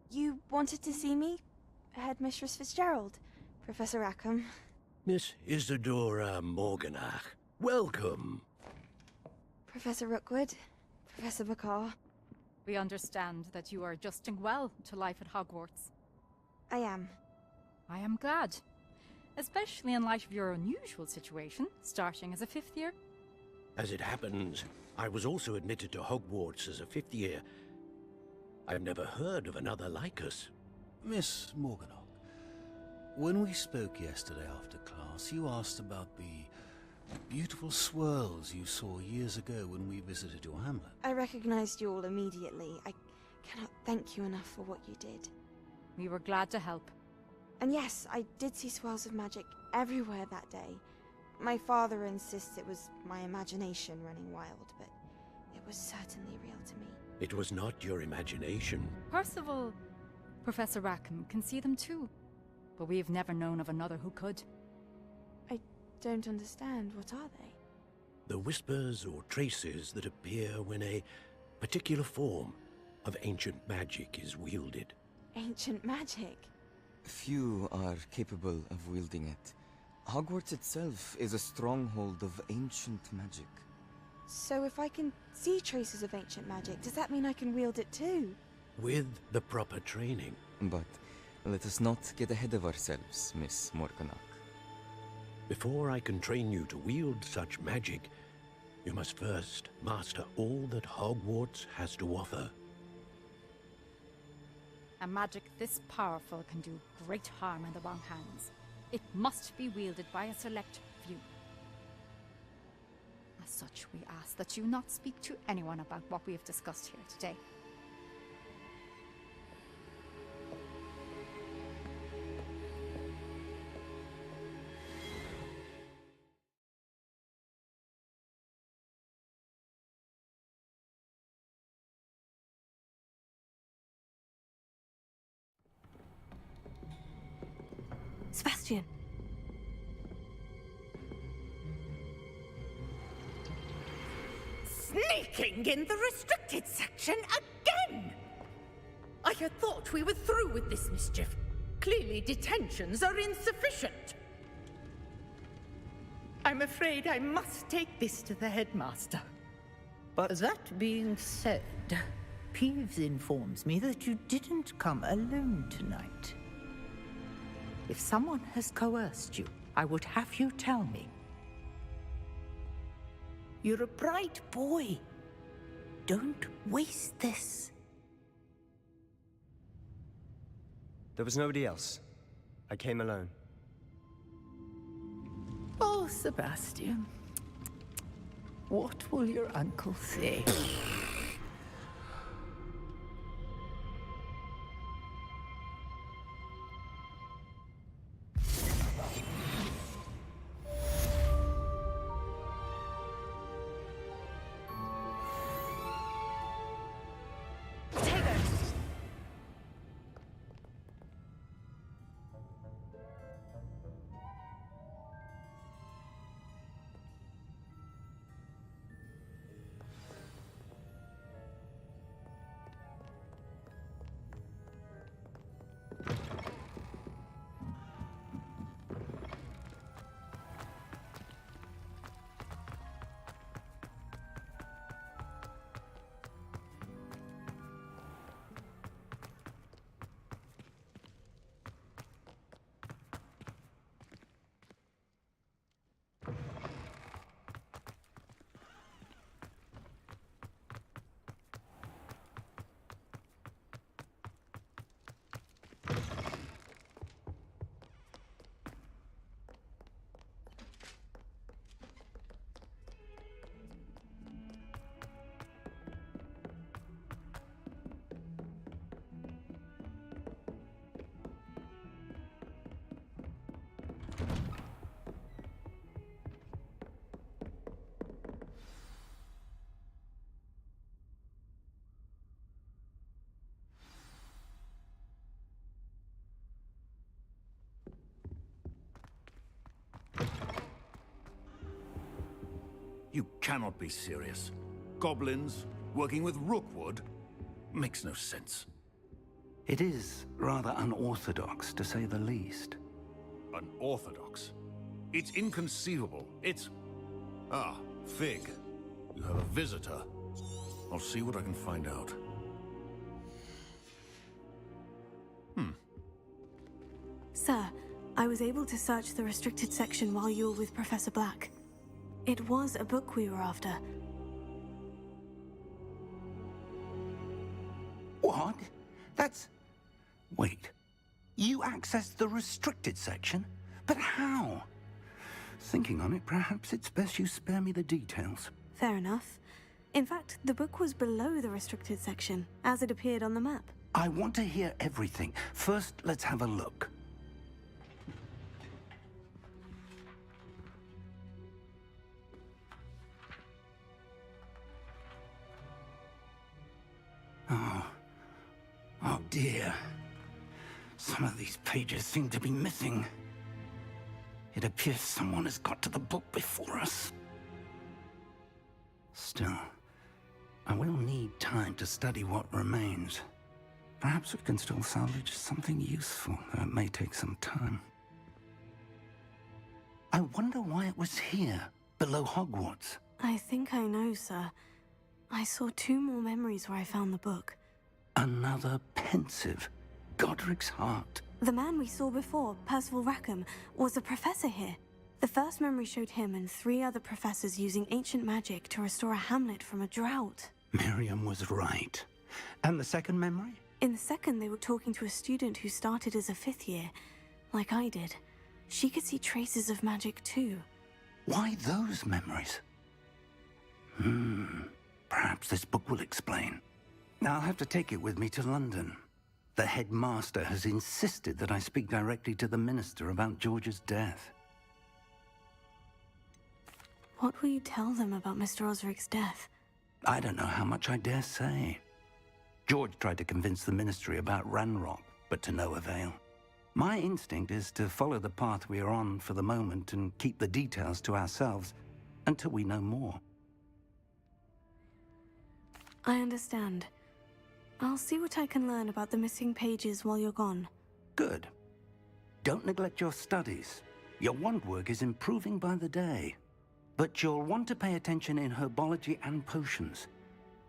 You wanted to see me? Headmistress Fitzgerald, Professor Rackham. Miss Isadora Morganach, welcome. Professor Rookwood, Professor Bakar. We understand that you are adjusting well to life at Hogwarts. I am. I am glad. Especially in light of your unusual situation, starting as a 5th year. As it happens, I was also admitted to Hogwarts as a 5th year. I've never heard of another like us. Miss Morganach, when we spoke yesterday after class, you asked about the beautiful swirls you saw years ago when we visited your hamlet. I recognized you all immediately. I cannot thank you enough for what you did. We were glad to help. And yes, I did see swirls of magic everywhere that day. My father insists it was my imagination running wild, but it was certainly real to me. It was not your imagination. Percival, Professor Rackham can see them too. But we have never known of another who could. I don't understand. What are they? The whispers or traces that appear when a particular form of ancient magic is wielded. Ancient magic? Few are capable of wielding it. Hogwarts itself is a stronghold of ancient magic. So if I can see traces of ancient magic, does that mean I can wield it too? With the proper training. But let us not get ahead of ourselves, Miss Morganach. Before I can train you to wield such magic, you must first master all that Hogwarts has to offer. A magic this powerful can do great harm in the wrong hands. It must be wielded by a select few. As such, we ask that you not speak to anyone about what we have discussed here today. Sebastian! Sneaking in the restricted section again! I had thought we were through with this mischief. Clearly detentions are insufficient. I'm afraid I must take this to the headmaster. But that being said, Peeves informs me that you didn't come alone tonight. If someone has coerced you, I would have you tell me. You're a bright boy. Don't waste this. There was nobody else. I came alone. Oh, Sebastian. What will your uncle say? You cannot be serious. Goblins working with Rookwood makes no sense. It is rather unorthodox, to say the least. Unorthodox? It's inconceivable. It's... Ah, Fig. You have a visitor. I'll see what I can find out. Sir, I was able to search the restricted section while you were with Professor Black. It was a book we were after. What? That's... Wait. You accessed the restricted section? But how? Thinking on it, perhaps it's best you spare me the details. Fair enough. In fact, the book was below the restricted section, as it appeared on the map. I want to hear everything. First, let's have a look. Oh dear. Some of these pages seem to be missing. It appears someone has got to the book before us. Still, I will need time to study what remains. Perhaps we can still salvage something useful, though it may take some time. I wonder why it was here, below Hogwarts. I think I know, sir. I saw 2 more memories where I found the book. Another pensive. Godric's heart. The man we saw before, Percival Rackham, was a professor here. The first memory showed him and 3 other professors using ancient magic to restore a hamlet from a drought. Miriam was right. And the second memory? In the second, they were talking to a student who started as a 5th year, like I did. She could see traces of magic too. Why those memories? Perhaps this book will explain. I'll have to take it with me to London. The headmaster has insisted that I speak directly to the minister about George's death. What will you tell them about Mr. Osric's death? I don't know how much I dare say. George tried to convince the ministry about Ranrock, but to no avail. My instinct is to follow the path we are on for the moment and keep the details to ourselves until we know more. I understand. I'll see what I can learn about the missing pages while you're gone. Good. Don't neglect your studies. Your wand work is improving by the day. But you'll want to pay attention in herbology and potions.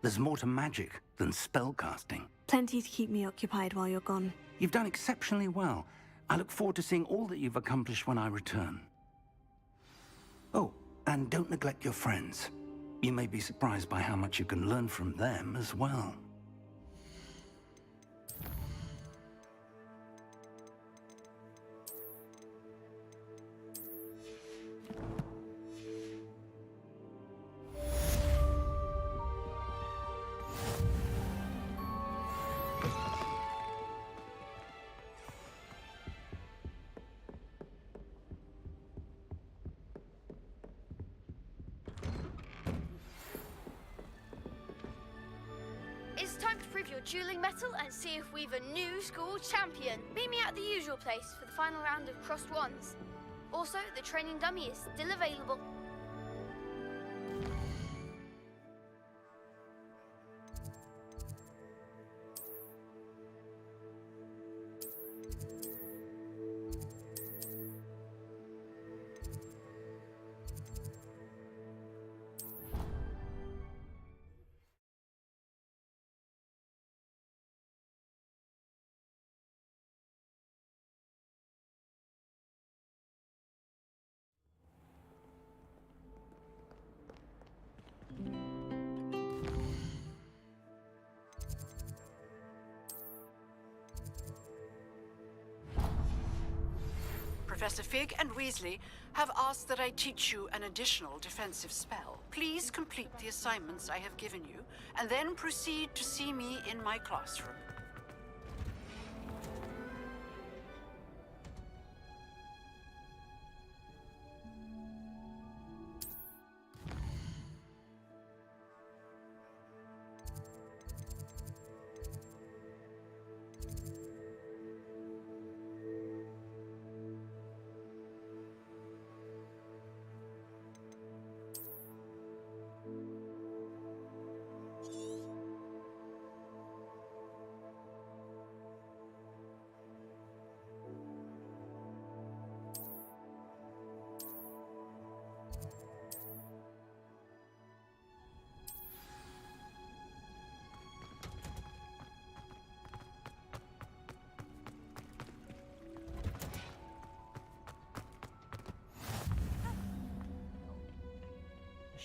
There's more to magic than spellcasting. Plenty to keep me occupied while you're gone. You've done exceptionally well. I look forward to seeing all that you've accomplished when I return. Oh, and don't neglect your friends. You may be surprised by how much you can learn from them as well. It's time to prove your dueling mettle and see if we've a new school champion. Meet me at the usual place for the final round of crossed wands. Also, the training dummy is still available. Professor Fig and Weasley have asked that I teach you an additional defensive spell. Please complete the assignments I have given you, and then proceed to see me in my classroom.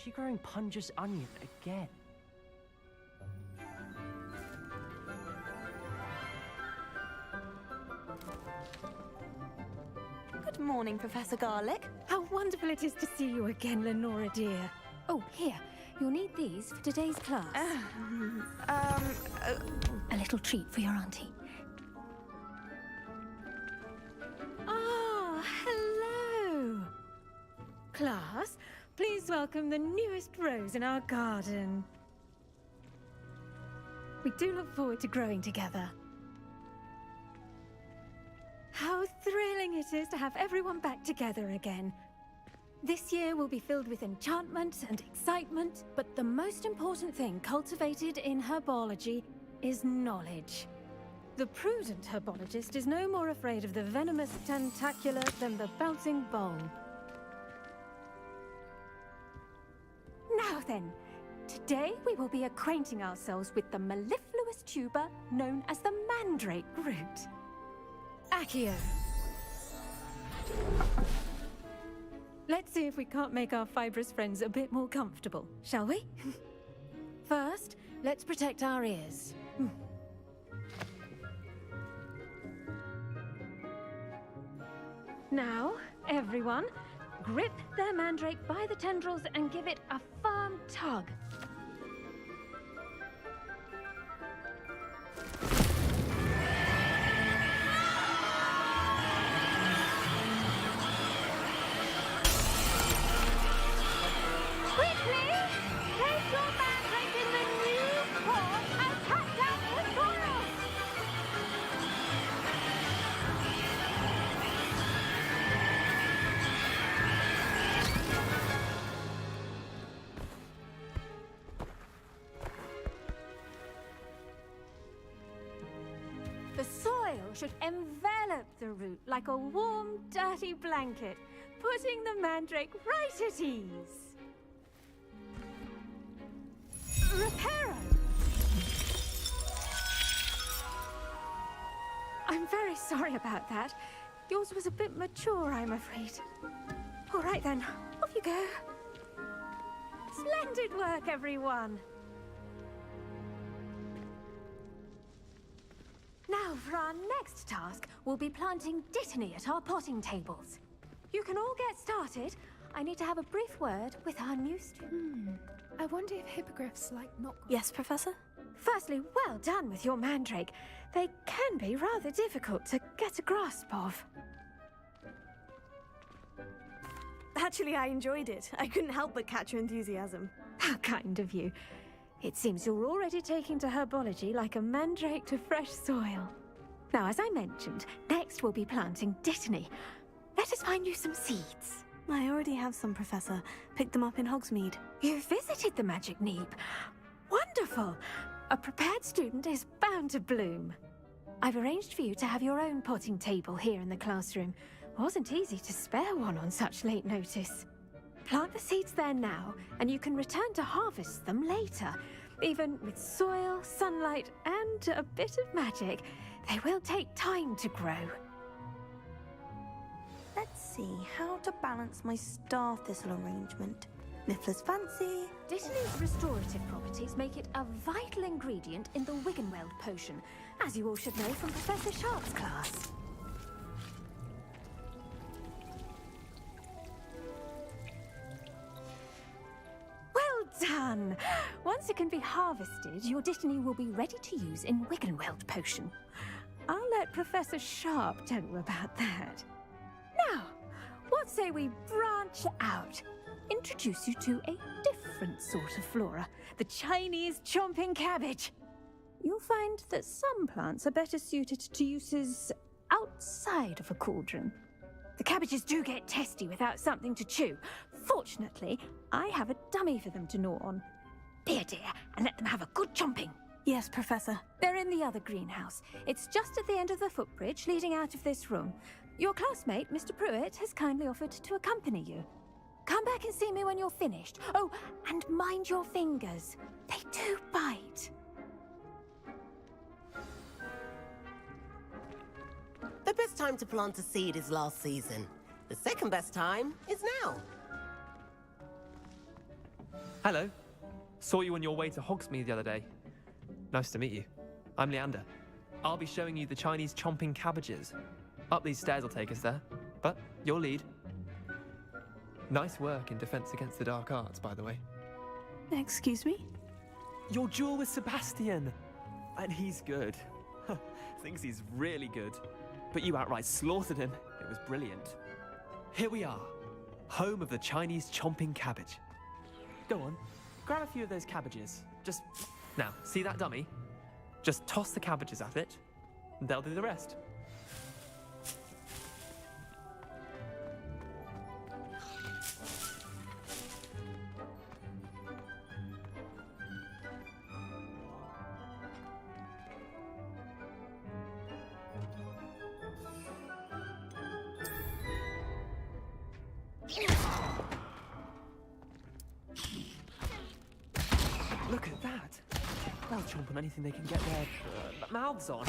she growing Punja's onion again? Good morning, Professor Garlic. How wonderful it is to see you again, Lenora dear. Oh, here. You'll need these for today's class. A little treat for your auntie. Ah, hello. Class, please welcome the newest rose in our garden. We do look forward to growing together. How thrilling it is to have everyone back together again. This year will be filled with enchantment and excitement, but the most important thing cultivated in herbology is knowledge. The prudent herbologist is no more afraid of the venomous tentacular than the bouncing bowl. Now then, today we will be acquainting ourselves with the mellifluous tuber known as the mandrake root. Accio. Let's see if we can't make our fibrous friends a bit more comfortable, shall we? First, let's protect our ears. Now, everyone, grip their mandrake by the tendrils and give it a firm tug. The soil should envelop the root like a warm, dirty blanket, putting the mandrake right at ease. Reparo! I'm very sorry about that. Yours was a bit mature, I'm afraid. All right then, off you go. Splendid work, everyone. Now, for our next task, we'll be planting dittany at our potting tables. You can all get started. I need to have a brief word with our new student. I wonder if hippogriffs like knock. Yes, Professor? Firstly, well done with your mandrake. They can be rather difficult to get a grasp of. Actually, I enjoyed it. I couldn't help but catch your enthusiasm. How kind of you. It seems you're already taking to herbology like a mandrake to fresh soil. Now, as I mentioned, next we'll be planting dittany. Let us find you some seeds. I already have some, Professor. Picked them up in Hogsmeade. You visited the Magic Neep. Wonderful! A prepared student is bound to bloom. I've arranged for you to have your own potting table here in the classroom. Wasn't easy to spare one on such late notice. Plant the seeds there now, and you can return to harvest them later. Even with soil, sunlight, and a bit of magic, they will take time to grow. Let's see how to balance my star thistle arrangement. Niffler's fancy. Dittany's restorative properties make it a vital ingredient in the Wiggenweld potion, as you all should know from Professor Sharp's class. Well done! Once it can be harvested, your dittany will be ready to use in Wiggenweld potion. I'll let Professor Sharp tell you about that. Now, what say we branch out? Introduce you to a different sort of flora, the Chinese chomping cabbage. You'll find that some plants are better suited to uses outside of a cauldron. The cabbages do get testy without something to chew. Fortunately, I have a dummy for them to gnaw on. Here, dear, and let them have a good chomping. Yes, Professor. They're in the other greenhouse. It's just at the end of the footbridge leading out of this room. Your classmate, Mr. Pruitt, has kindly offered to accompany you. Come back and see me when you're finished. Oh, and mind your fingers. They do bite. The best time to plant a seed is last season. The second best time is now. Hello. Saw you on your way to Hogsmeade the other day. Nice to meet you. I'm Leander. I'll be showing you the Chinese chomping cabbages. Up these stairs will take us there, but you'll lead. Nice work in Defense Against the Dark Arts, by the way. Excuse me? Your duel with Sebastian! And he's good. Thinks he's really good. But you outright slaughtered him. It was brilliant. Here we are, home of the Chinese chomping cabbage. Go on, grab a few of those cabbages. Just, now, see that dummy? Just toss the cabbages at it, and they'll do the rest. Look at that! They'll chomp on anything they can get their mouths on.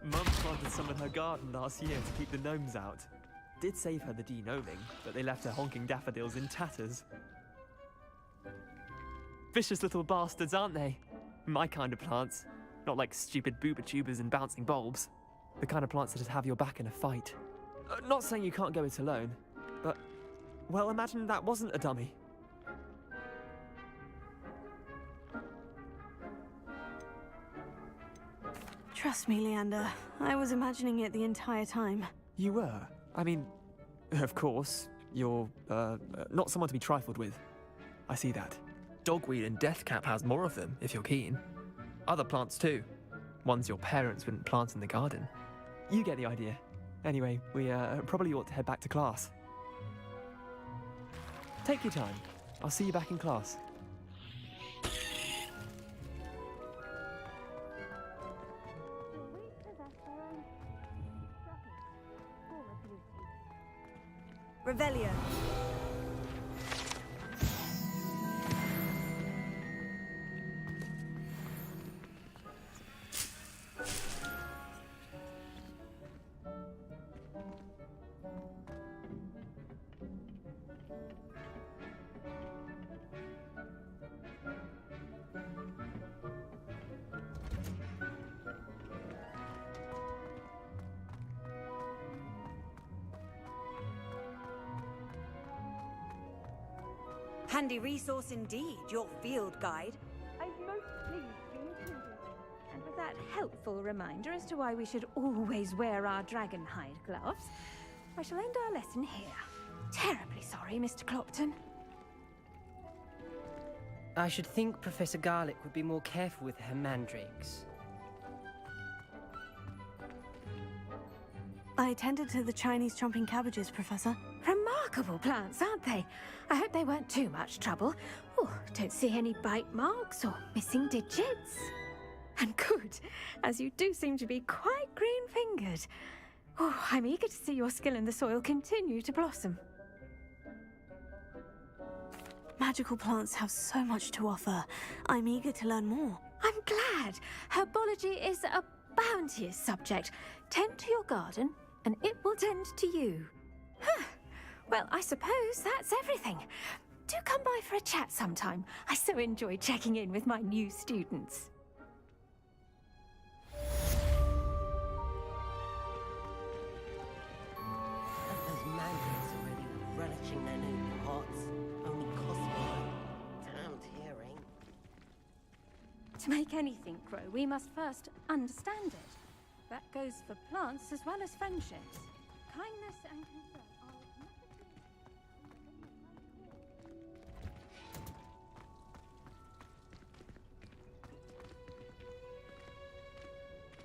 Mum planted some in her garden last year to keep the gnomes out. Did save her the de-gnoming, but they left her honking daffodils in tatters. Vicious little bastards, aren't they? My kind of plants. Not like stupid booba tubers and bouncing bulbs. The kind of plants that'd have your back in a fight. Not saying you can't go it alone, but, well, imagine that wasn't a dummy. Trust me, Leander. I was imagining it the entire time. You were? I mean, of course, you're, not someone to be trifled with. I see that. Dogweed and deathcap has more of them, if you're keen. Other plants too. Ones your parents wouldn't plant in the garden. You get the idea. Anyway, we, probably ought to head back to class. Take your time. I'll see you back in class. Revelio. Handy resource indeed, your field guide. I'm most pleased to be included. And with that helpful reminder as to why we should always wear our dragon hide gloves, I shall end our lesson here. Terribly sorry, Mr. Clopton. I should think Professor Garlick would be more careful with her mandrakes. I attended to the Chinese chomping cabbages, Professor. Remarkable plants, aren't they? I hope they weren't too much trouble. Oh, don't see any bite marks or missing digits. And good, as you do seem to be quite green-fingered. Oh, I'm eager to see your skill in the soil continue to blossom. Magical plants have so much to offer. I'm eager to learn more. I'm glad. Herbology is a bounteous subject. Tend to your garden, and it will tend to you. Huh. Well, I suppose that's everything. Do come by for a chat sometime. I so enjoy checking in with my new students. Those mandrakes already relishing their new pots. Only cost me a damned hearing. To make anything grow, we must first understand it. That goes for plants as well as friendships. Kindness and concern are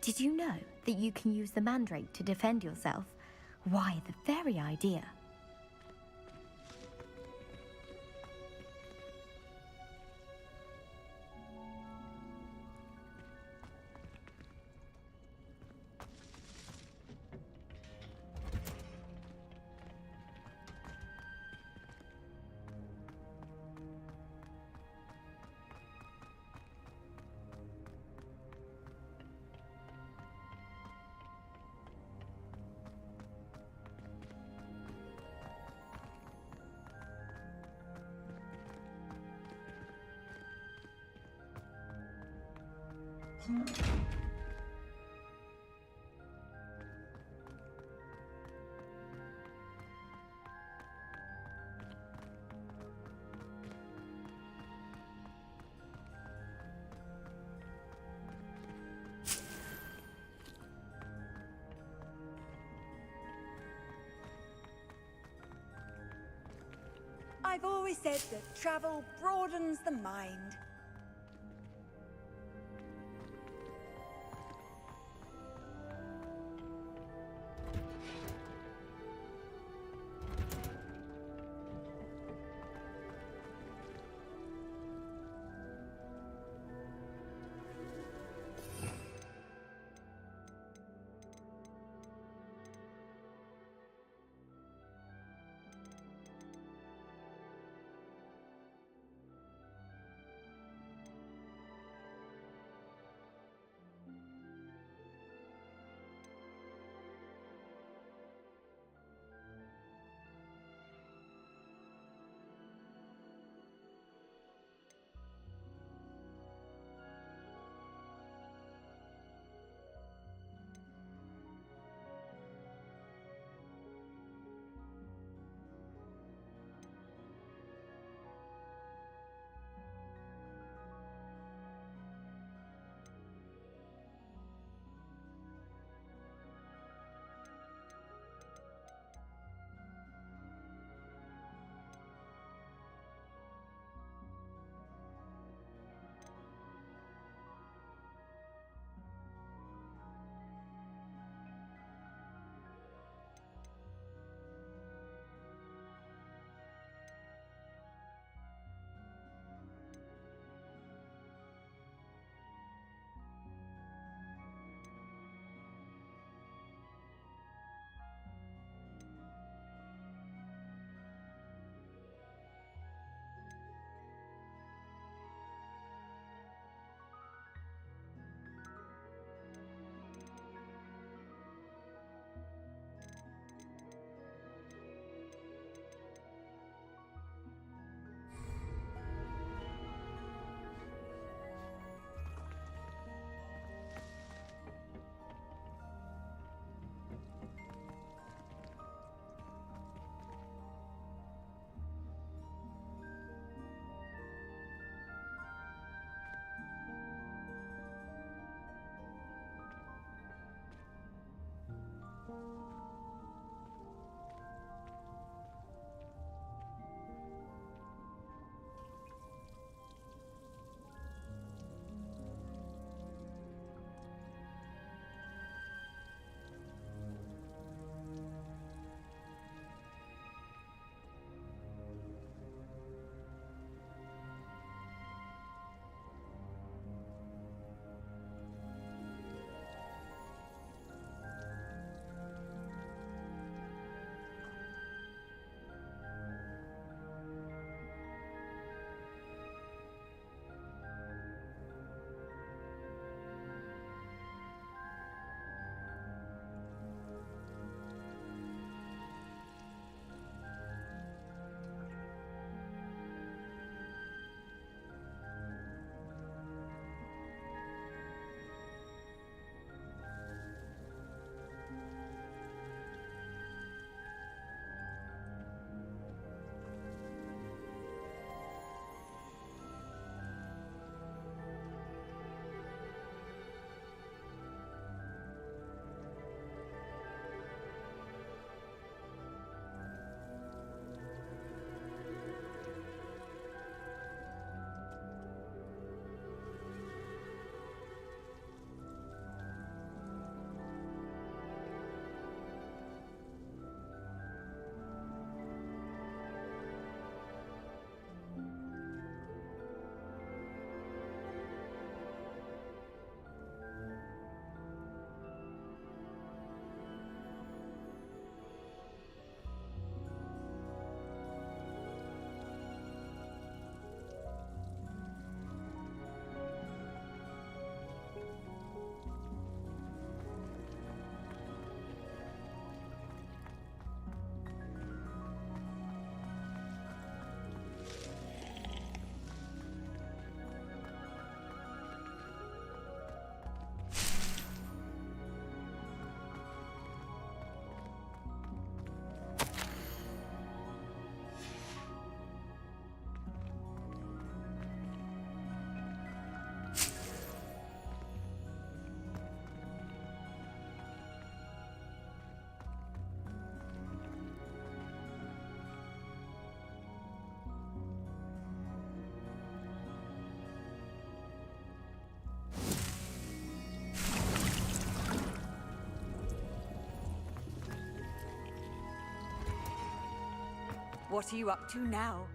Did you know that you can use the mandrake to defend yourself? Why, the very idea. I've always said that travel broadens the mind. What are you up to now?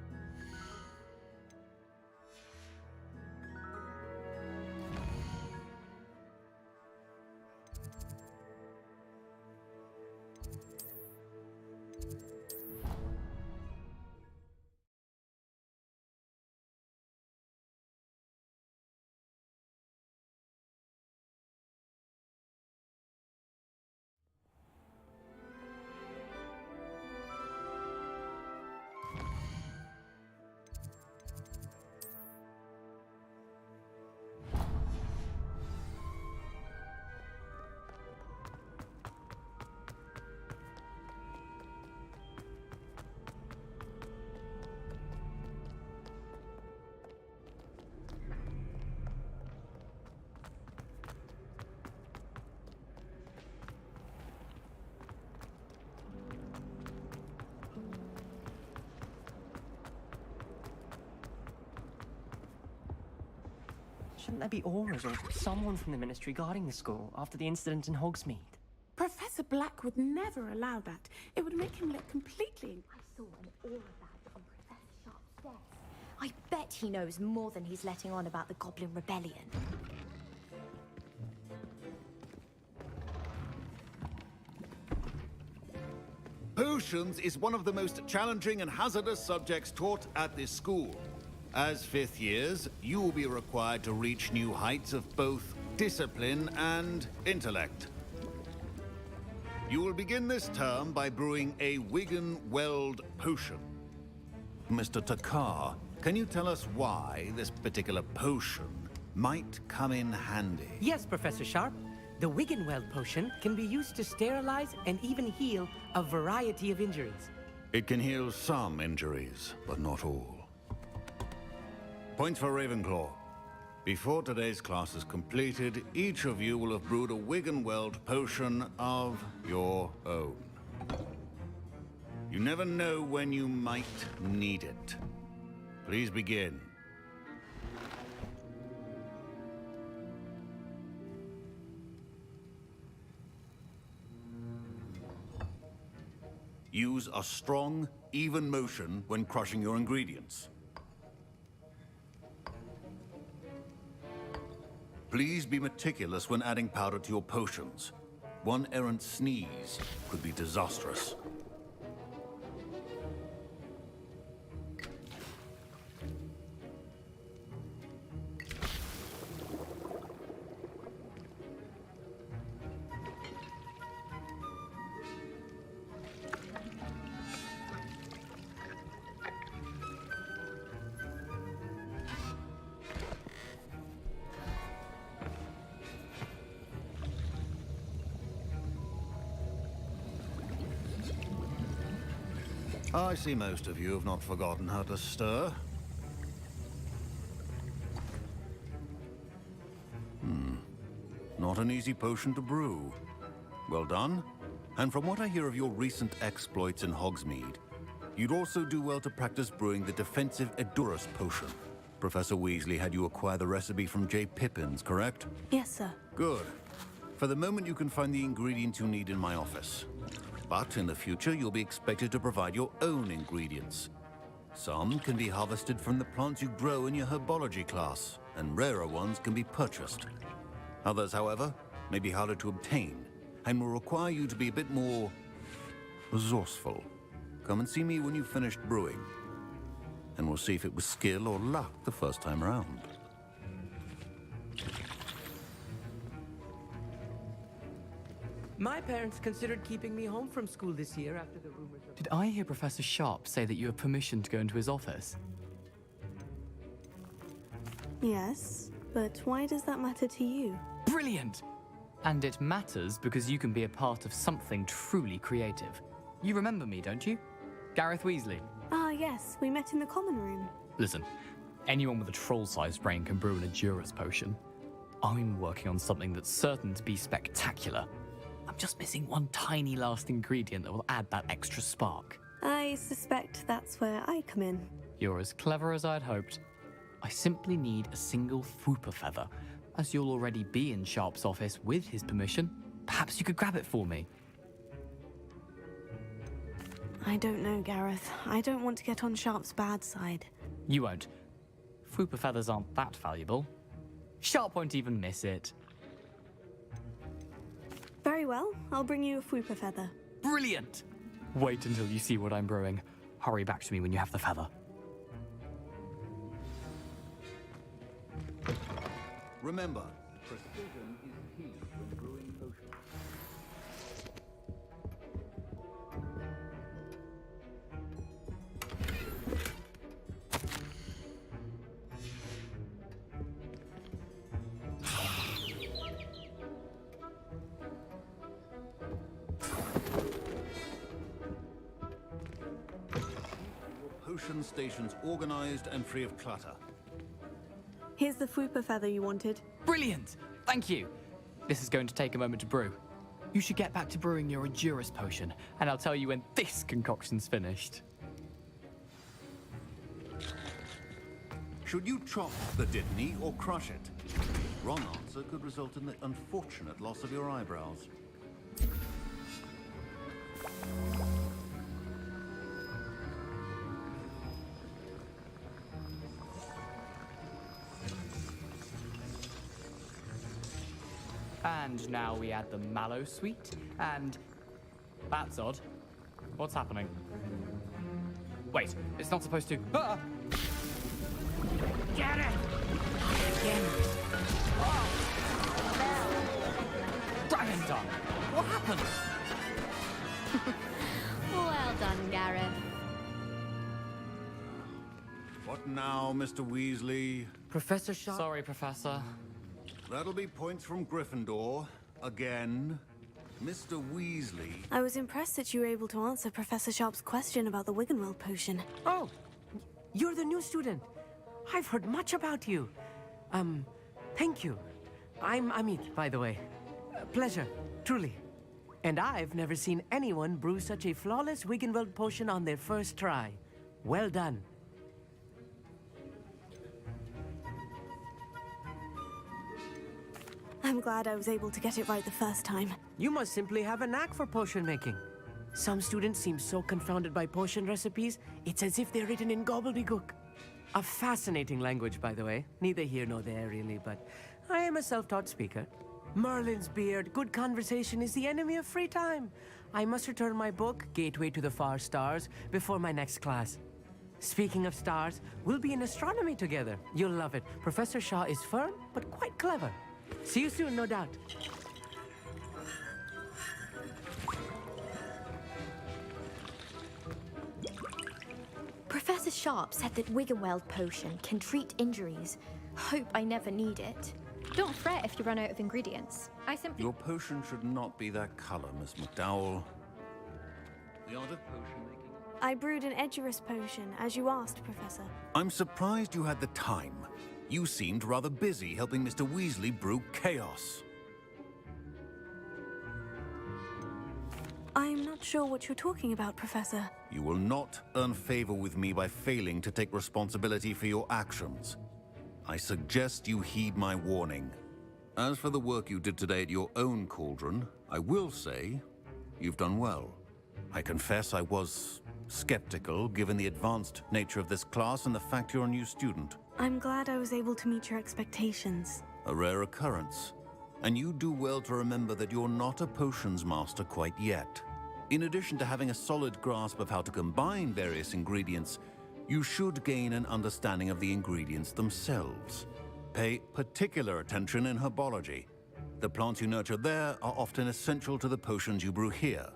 Shouldn't there be auras or someone from the Ministry guarding the school after the incident in Hogsmeade? Professor Black would never allow that. It would make him look completely... I saw an aura bag on Professor Sharp's desk. I bet he knows more than he's letting on about the Goblin Rebellion. Potions is one of the most challenging and hazardous subjects taught at this school. As fifth years, you will be required to reach new heights of both discipline and intellect. You will begin this term by brewing a Wiggenweld potion. Mr. Takar, can you tell us why this particular potion might come in handy? Yes, Professor Sharp. The Wiggenweld potion can be used to sterilize and even heal a variety of injuries. It can heal some injuries, but not all. Points for Ravenclaw. Before today's class is completed, each of you will have brewed a Wiggenweld potion of your own. You never know when you might need it. Please begin. Use a strong, even motion when crushing your ingredients. Please be meticulous when adding powder to your potions. One errant sneeze could be disastrous. I see most of you have not forgotten how to stir. Not an easy potion to brew. Well done. And from what I hear of your recent exploits in Hogsmeade, you'd also do well to practice brewing the defensive Edurus potion. Professor Weasley had you acquire the recipe from J. Pippins, correct? Yes, sir. Good. For the moment, you can find the ingredients you need in my office. But in the future, you'll be expected to provide your own ingredients. Some can be harvested from the plants you grow in your herbology class, and rarer ones can be purchased. Others, however, may be harder to obtain, and will require you to be a bit more resourceful. Come and see me when you've finished brewing, and we'll see if it was skill or luck the first time around. My parents considered keeping me home from school this year after the rumors of... Did I hear Professor Sharp say that you have permission to go into his office? Yes, but why does that matter to you? Brilliant! And it matters because you can be a part of something truly creative. You remember me, don't you? Gareth Weasley. Ah, yes, we met in the common room. Listen, anyone with a troll-sized brain can brew an Edurus potion. I'm working on something that's certain to be spectacular. I'm just missing one tiny last ingredient that will add that extra spark. I suspect that's where I come in. You're as clever as I'd hoped. I simply need a single Fwooper feather. As you'll already be in Sharp's office with his permission, perhaps you could grab it for me. I don't know, Gareth. I don't want to get on Sharp's bad side. You won't. Fwooper feathers aren't that valuable. Sharp won't even miss it. Very well, I'll bring you a Fwooper feather. Brilliant! Wait until you see what I'm brewing. Hurry back to me when you have the feather. Remember, precision is key when brewing potions. Potion stations organized and free of clutter. Here's the Fwooper feather you wanted. Brilliant! Thank you! This is going to take a moment to brew. You should get back to brewing your Endurus potion, and I'll tell you when this concoction's finished. Should you chop the Dittany or crush it? Wrong answer could result in the unfortunate loss of your eyebrows. And now we add the mallow sweet, and... That's odd. What's happening? Wait, it's not supposed to... Ah! Get it! Again. Dragon tongue! What happened? Well done, Gareth. What now, Mr. Weasley? Professor Sharp? Sorry, Professor. That'll be points from Gryffindor. Again. Mr. Weasley. I was impressed that you were able to answer Professor Sharp's question about the Wiggenweld potion. Oh, you're the new student. I've heard much about you. Thank you. I'm Amit, by the way. Pleasure, truly. And I've never seen anyone brew such a flawless Wiggenweld potion on their first try. Well done. I'm glad I was able to get it right the first time. You must simply have a knack for potion making. Some students seem so confounded by potion recipes, it's as if they're written in gobbledygook. A fascinating language, by the way. Neither here nor there, really, but I am a self-taught speaker. Merlin's beard, good conversation is the enemy of free time. I must return my book, Gateway to the Far Stars, before my next class. Speaking of stars, we'll be in astronomy together. You'll love it. Professor Shaw is firm, but quite clever. See you soon, no doubt. Professor Sharp said that Wiggenweld potion can treat injuries. Hope I never need it. Don't fret if you run out of ingredients. I simply... Your potion should not be that color, Miss McDowell. The art of potion making. I brewed an Edurus potion, as you asked, Professor. I'm surprised you had the time. You seemed rather busy helping Mr. Weasley brew chaos. I'm not sure what you're talking about, Professor. You will not earn favor with me by failing to take responsibility for your actions. I suggest you heed my warning. As for the work you did today at your own cauldron, I will say you've done well. I confess I was skeptical, given the advanced nature of this class and the fact you're a new student. I'm glad I was able to meet your expectations. A rare occurrence. And you do well to remember that you're not a potions master quite yet. In addition to having a solid grasp of how to combine various ingredients, you should gain an understanding of the ingredients themselves. Pay particular attention in herbology. The plants you nurture there are often essential to the potions you brew here.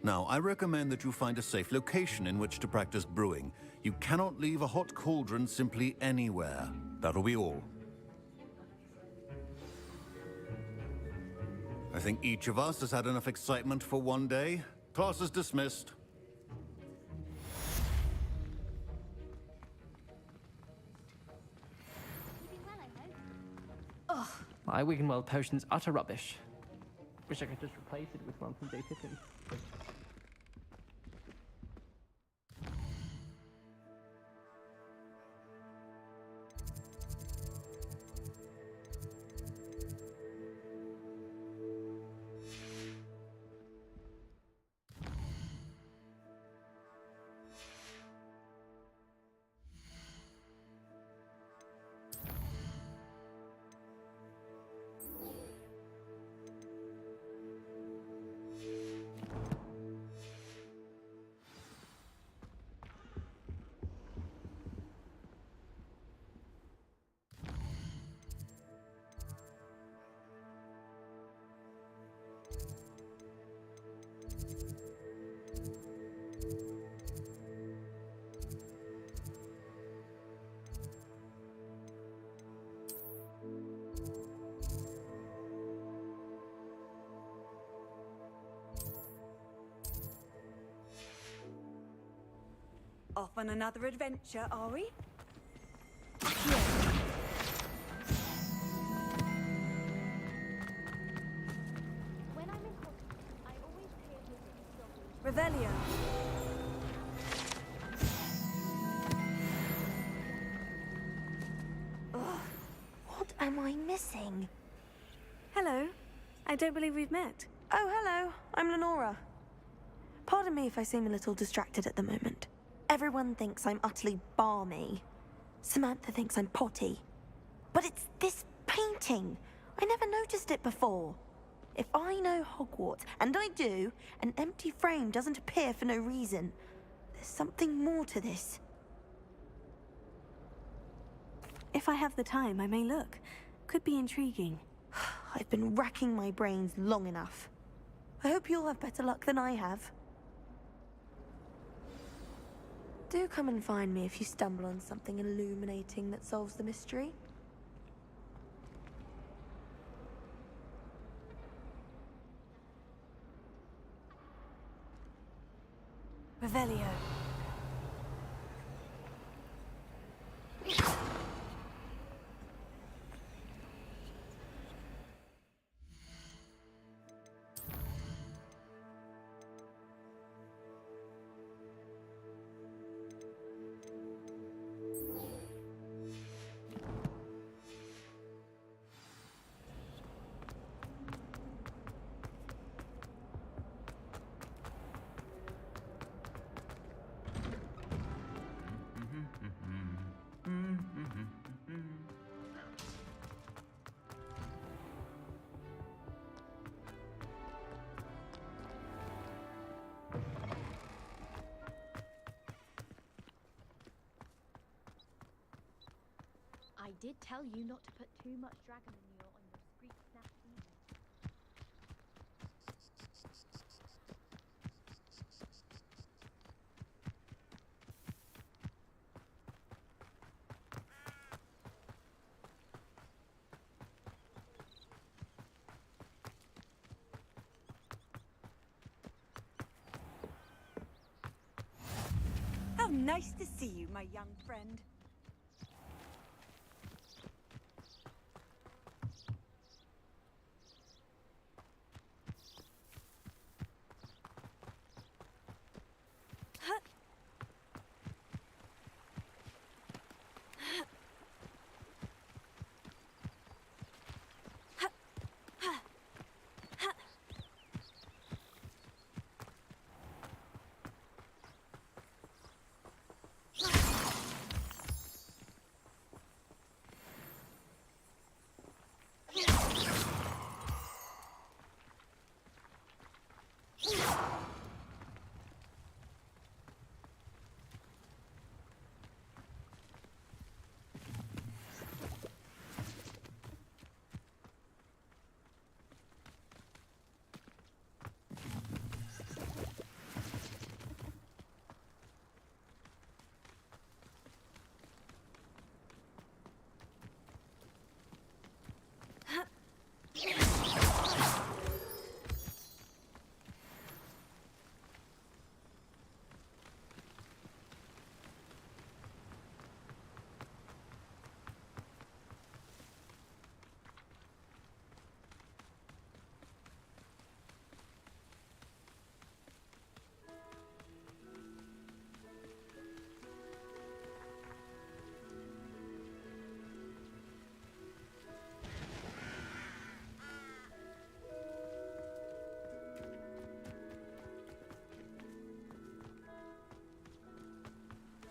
Now, I recommend that you find a safe location in which to practice brewing. You cannot leave a hot cauldron simply anywhere. That'll be all. I think each of us has had enough excitement for one day. Class is dismissed. Ugh. My Wiggenweld potion's utter rubbish. Wish I could just replace it with one from Day Pippin. Off on another adventure, are we? When I'm in Hogwarts, I always pay a visit to Dobby's. Revelio. What am I missing? Hello. I don't believe we've met. Oh, hello. I'm Lenora. Pardon me if I seem a little distracted at the moment. Everyone thinks I'm utterly balmy. Samantha thinks I'm potty. But it's this painting. I never noticed it before. If I know Hogwarts, and I do, an empty frame doesn't appear for no reason. There's something more to this. If I have the time, I may look. Could be intriguing. I've been racking my brains long enough. I hope you'll have better luck than I have. Do come and find me if you stumble on something illuminating that solves the mystery. Revelio. I did tell you not to put too much dragon manure on your Screech Snap season. How nice to see you, my young friend.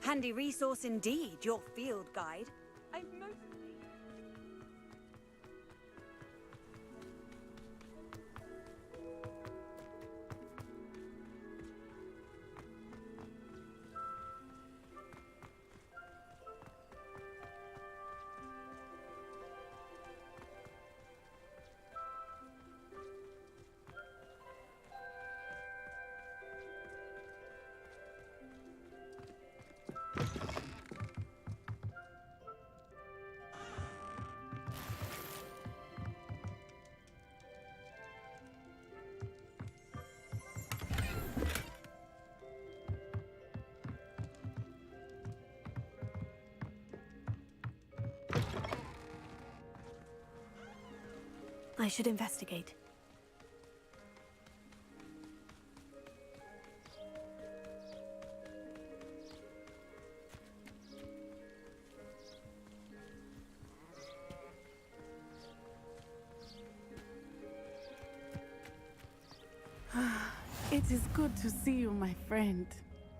Handy resource indeed, your field guide. I've mostly... I should investigate. It is good to see you, my friend.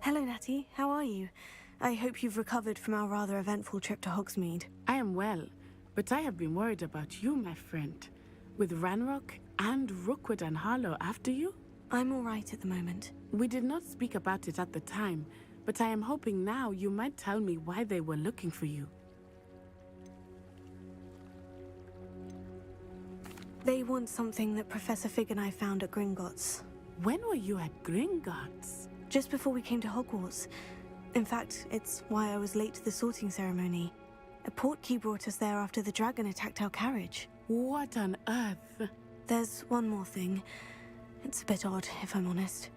Hello, Natty. How are you? I hope you've recovered from our rather eventful trip to Hogsmeade. I am well, but I have been worried about you, my friend. With Ranrock and Rookwood and Harlow after you? I'm all right at the moment. We did not speak about it at the time, but I am hoping now you might tell me why they were looking for you. They want something that Professor Fig and I found at Gringotts. When were you at Gringotts? Just before we came to Hogwarts. In fact, it's why I was late to the sorting ceremony. A portkey brought us there after the dragon attacked our carriage. What on earth? There's one more thing. It's a bit odd, if I'm honest.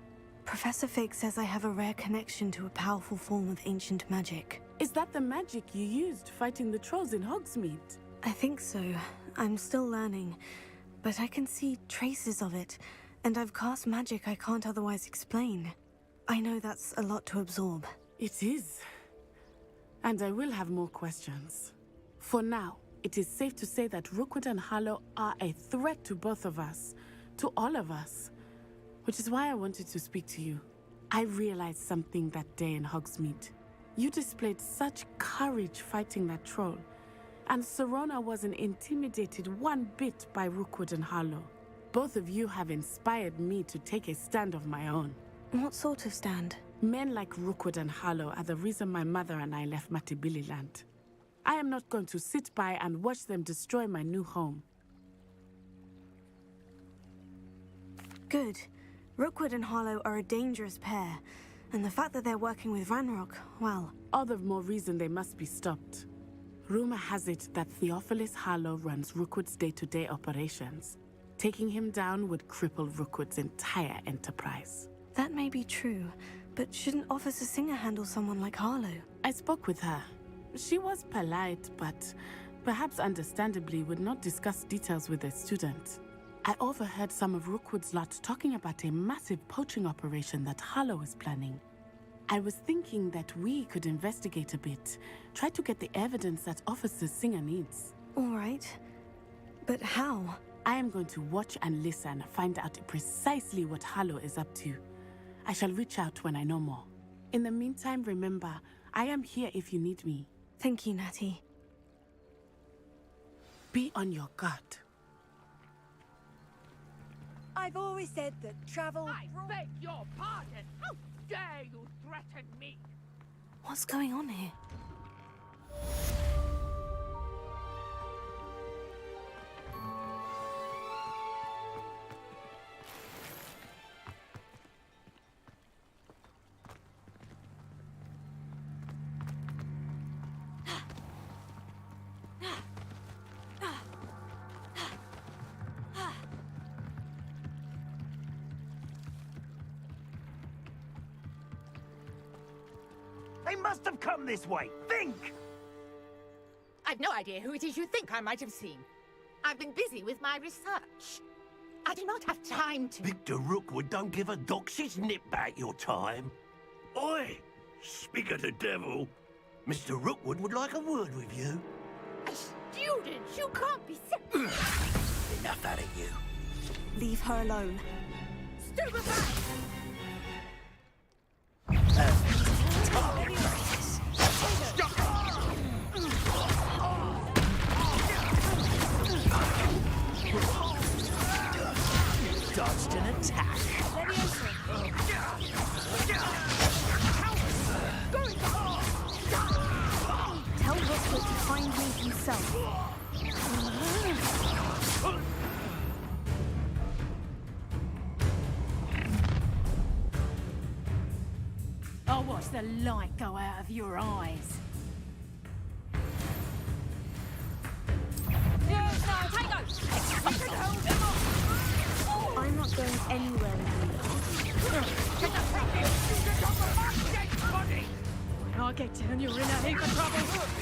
Professor Fig says I have a rare connection to a powerful form of ancient magic. Is that the magic you used fighting the trolls in Hogsmeade? I think so. I'm still learning, but I can see traces of it, and I've cast magic I can't otherwise explain. I know that's a lot to absorb. It is. And I will have more questions. For now, it is safe to say that Rookwood and Harlow are a threat to both of us, to all of us, which is why I wanted to speak to you. I realized something that day in Hogsmeade. You displayed such courage fighting that troll, and Serona wasn't intimidated one bit by Rookwood and Harlow. Both of you have inspired me to take a stand of my own. What sort of stand? Men like Rookwood and Harlow are the reason my mother and I left Matabeleland. I am not going to sit by and watch them destroy my new home. Good. Rookwood and Harlow are a dangerous pair, and the fact that they're working with Ranrock, well... All the more reason they must be stopped. Rumor has it that Theophilus Harlow runs Rookwood's day-to-day operations. Taking him down would cripple Rookwood's entire enterprise. That may be true, but shouldn't Officer Singer handle someone like Harlow? I spoke with her. She was polite, but perhaps understandably would not discuss details with a student. I overheard some of Rookwood's lot talking about a massive poaching operation that Harlow is planning. I was thinking that we could investigate a bit, try to get the evidence that Officer Singer needs. All right. But how? I am going to watch and listen, find out precisely what Harlow is up to. I shall reach out when I know more. In the meantime, remember, I am here if you need me. Thank you, Natty. Be on your guard. I've always said that travel... I beg your pardon! How dare you threaten me? What's going on here? They must have come this way. Think! I've no idea who it is you think I might have seen. I've been busy with my research. I do not have time to... Victor Rookwood don't give a doxy's nip back your time. Oi! Speak of the devil. Mr. Rookwood would like a word with you. A student? You can't be serious. Enough out of you. Leave her alone. Stupefy! Dodged an attack. Tell Rookwood to find me himself. I'll watch the light go out of your eyes. I'm not going anywhere with When I get down, you're in a heap of trouble.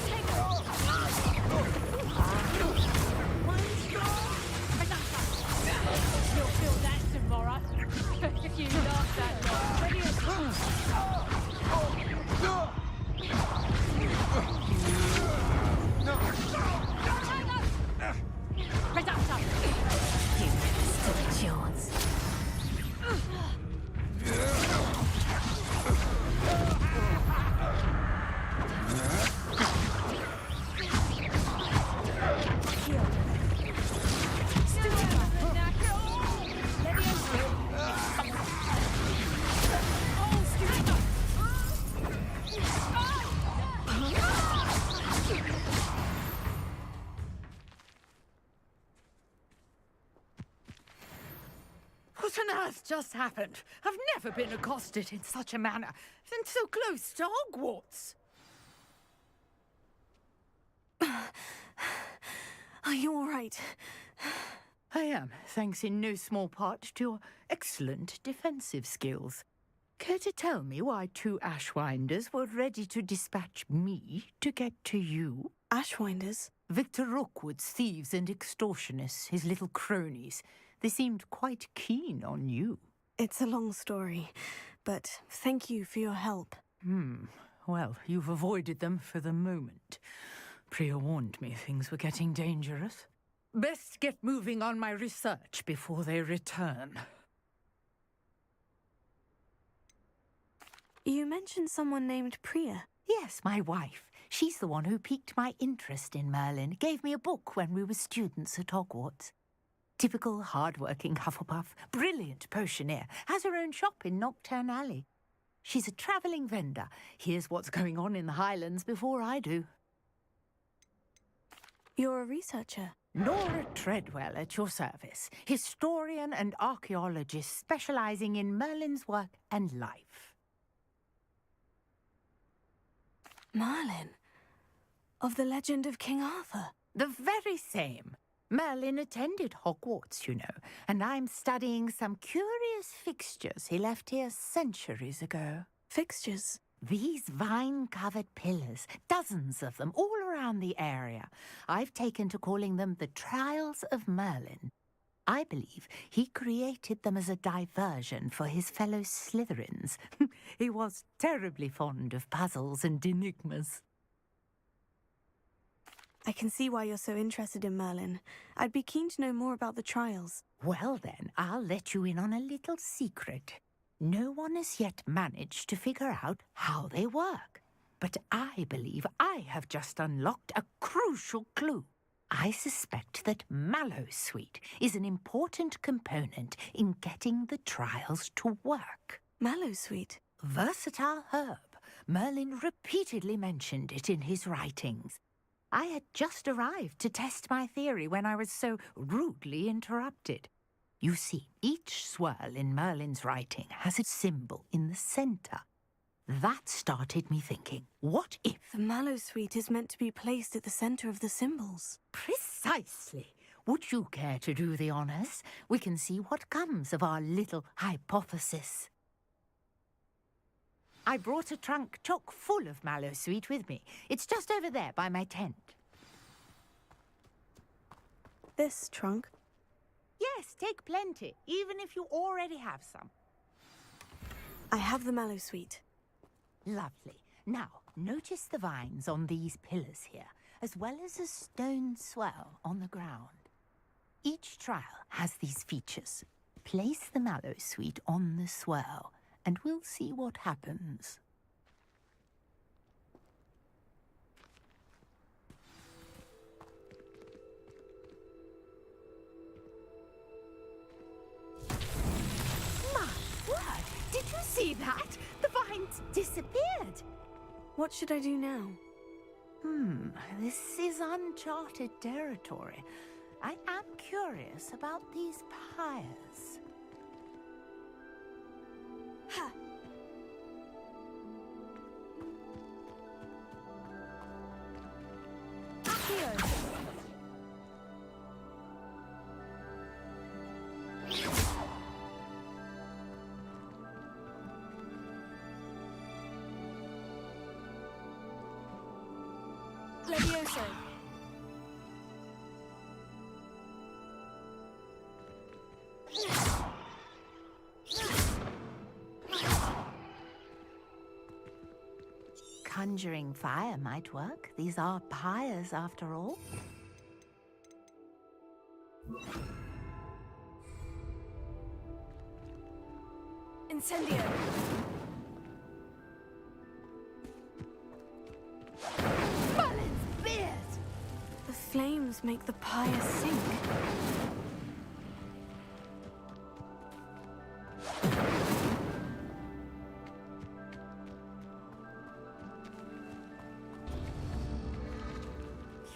What on earth just happened? I've never been accosted in such a manner, and so close to Hogwarts. Are you all right? I am, thanks in no small part to your excellent defensive skills. Care to tell me why 2 Ashwinders were ready to dispatch me to get to you? Ashwinders? Victor Rookwood's thieves and extortionists, his little cronies. They seemed quite keen on you. It's a long story, but thank you for your help. Well, you've avoided them for the moment. Priya warned me things were getting dangerous. Best get moving on my research before they return. You mentioned someone named Priya. Yes, my wife. She's the one who piqued my interest in Merlin. Gave me a book when we were students at Hogwarts. Typical hard-working Hufflepuff, brilliant potioneer, has her own shop in Knockturn Alley. She's a travelling vendor. Hears what's going on in the Highlands before I do. You're a researcher? Nora Treadwell at your service. Historian and archaeologist specialising in Merlin's work and life. Merlin? Of the legend of King Arthur? The very same. Merlin attended Hogwarts, you know, and I'm studying some curious fixtures he left here centuries ago. Fixtures? These vine-covered pillars, dozens of them, all around the area. I've taken to calling them the Trials of Merlin. I believe he created them as a diversion for his fellow Slytherins. He was terribly fond of puzzles and enigmas. I can see why you're so interested in Merlin. I'd be keen to know more about the trials. Well then, I'll let you in on a little secret. No one has yet managed to figure out how they work. But I believe I have just unlocked a crucial clue. I suspect that Mallowsweet is an important component in getting the trials to work. Mallowsweet? Versatile herb. Merlin repeatedly mentioned it in his writings. I had just arrived to test my theory when I was so rudely interrupted. You see, each swirl in Merlin's writing has a symbol in the centre. That started me thinking, what if... The Mallowsweet is meant to be placed at the centre of the symbols. Precisely. Would you care to do the honours? We can see what comes of our little hypothesis. I brought a trunk chock full of Mallowsweet with me. It's just over there by my tent. This trunk? Yes, take plenty, even if you already have some. I have the Mallowsweet. Lovely. Now, notice the vines on these pillars here, as well as a stone swell on the ground. Each trial has these features. Place the Mallowsweet on the swell, and we'll see what happens. My word! Did you see that? The vines disappeared. What should I do now? This is uncharted territory. I am curious about these pyres. Ha! Accio! Levioso! Conjuring fire might work. These are pyres, after all. Incendio! Merlin's beard! The flames make the pyre sink.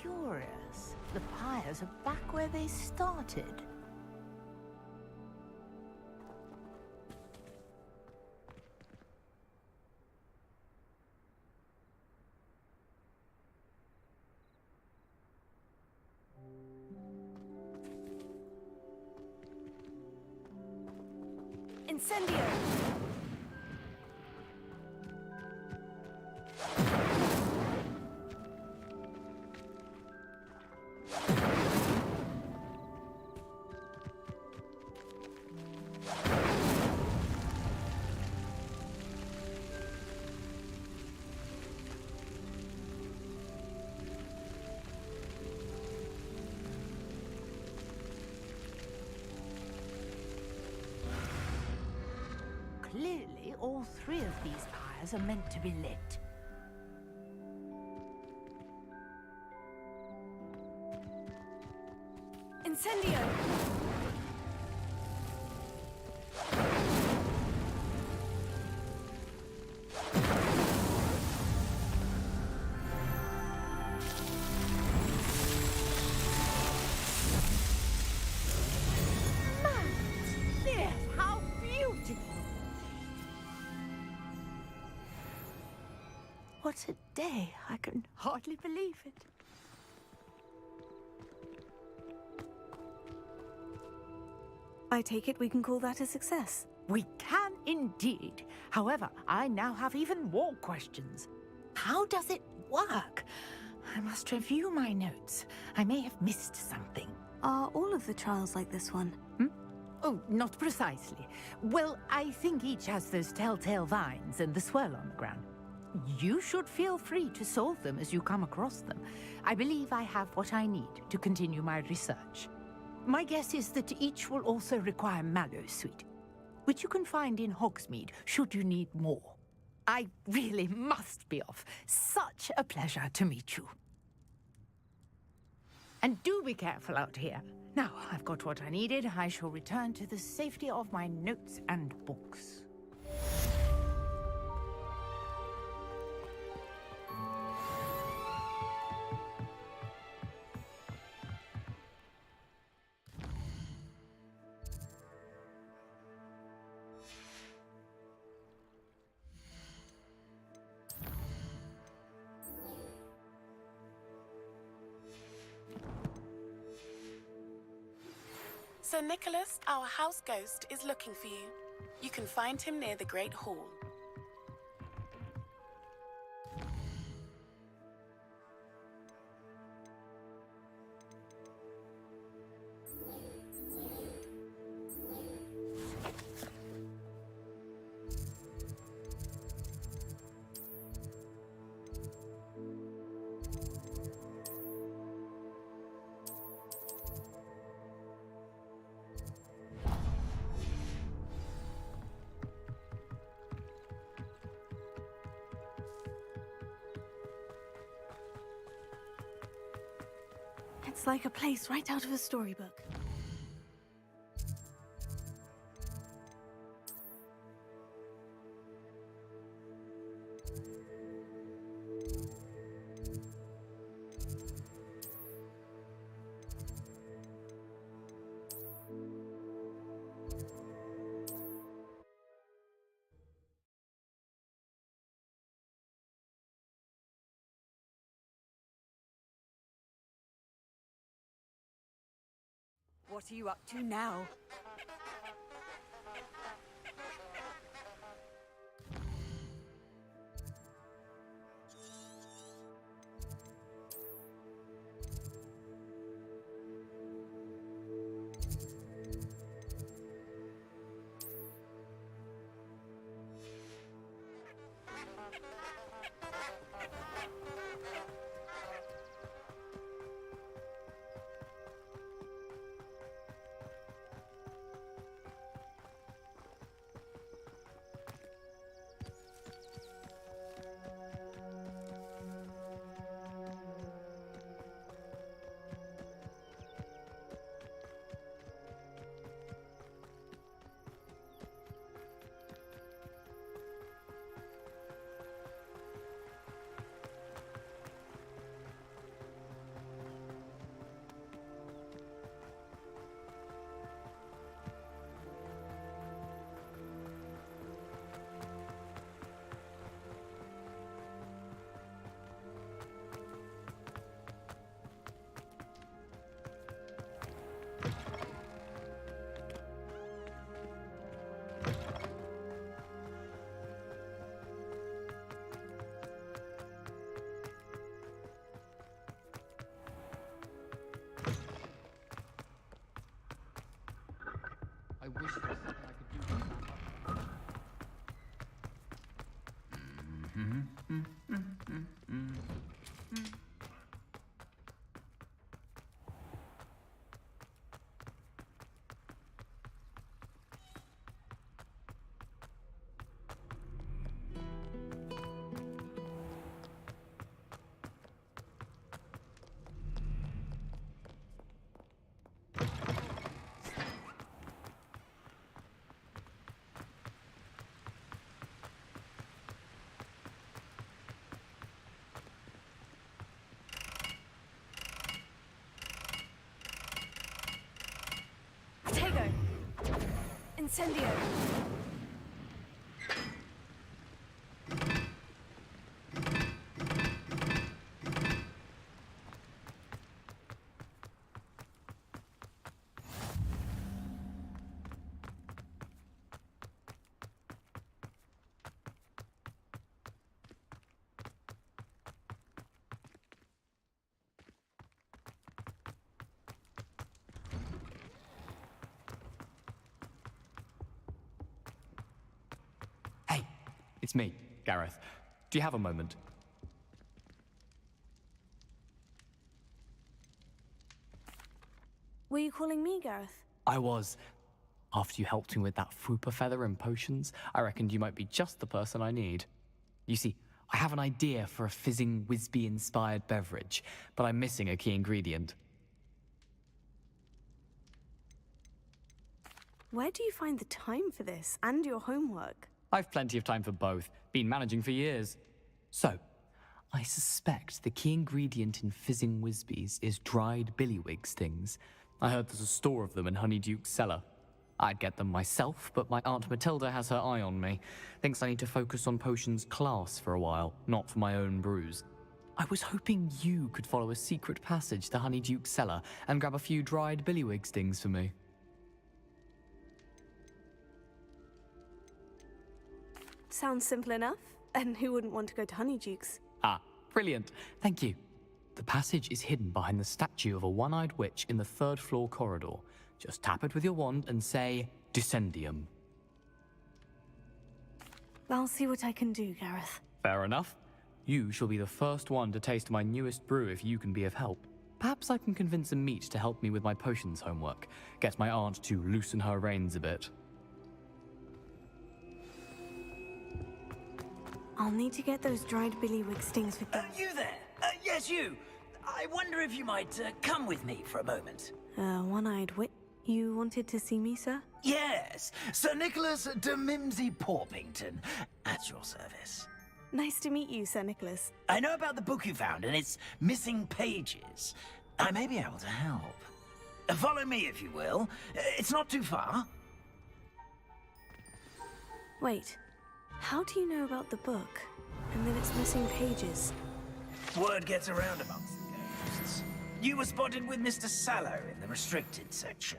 Curious. The pyres are back where they started. Incendio! Clearly, all three of these pyres are meant to be lit. Incendio! Yes, how beautiful! What a day. I can hardly believe it. I take it we can call that a success. We can indeed. However, I now have even more questions. How does it work? I must review my notes. I may have missed something. Are all of the trials like this one? Oh, not precisely. Well, I think each has those telltale vines and the swirl on the ground. You should feel free to solve them as you come across them. I believe I have what I need to continue my research. My guess is that each will also require mallow sweet, which you can find in Hogsmeade should you need more. I really must be off. Such a pleasure to meet you. And do be careful out here. Now, I've got what I needed. I shall return to the safety of my notes and books. Sir Nicholas, our house ghost, is looking for you. You can find him near the Great Hall. It's like a place right out of a storybook. What are you up to now? I wish there was something I could do to back up. Tego! Incendio! It's me, Gareth. Do you have a moment? Were you calling me, Gareth? I was. After you helped me with that Fupa feather and potions, I reckoned you might be just the person I need. You see, I have an idea for a fizzing Whizbee-inspired beverage, but I'm missing a key ingredient. Where do you find the time for this and your homework? I've plenty of time for both. Been managing for years. So, I suspect the key ingredient in fizzing Whizbees is dried billywig stings. I heard there's a store of them in Honeyduke's cellar. I'd get them myself, but my Aunt Matilda has her eye on me. Thinks I need to focus on potions class for a while, not for my own brews. I was hoping you could follow a secret passage to Honeyduke's cellar and grab a few dried billywig stings for me. Sounds simple enough. And who wouldn't want to go to Honeyduke's? Ah, brilliant. Thank you. The passage is hidden behind the statue of a one-eyed witch in the third-floor corridor. Just tap it with your wand and say, Descendium. I'll see what I can do, Gareth. Fair enough. You shall be the first one to taste my newest brew if you can be of help. Perhaps I can convince a meat to help me with my potions homework. Get my aunt to loosen her reins a bit. I'll need to get those dried billywig stings with You there? Yes, you. I wonder if you might come with me for a moment. One-eyed wit. You wanted to see me, sir? Yes, Sir Nicholas de Mimsy Porpington, at your service. Nice to meet you, Sir Nicholas. I know about the book you found and its missing pages. I may be able to help. Follow me, if you will. It's not too far. Wait. How do you know about the book? And that it's missing pages? Word gets around amongst the ghosts. You were spotted with Mr. SLO in the restricted section.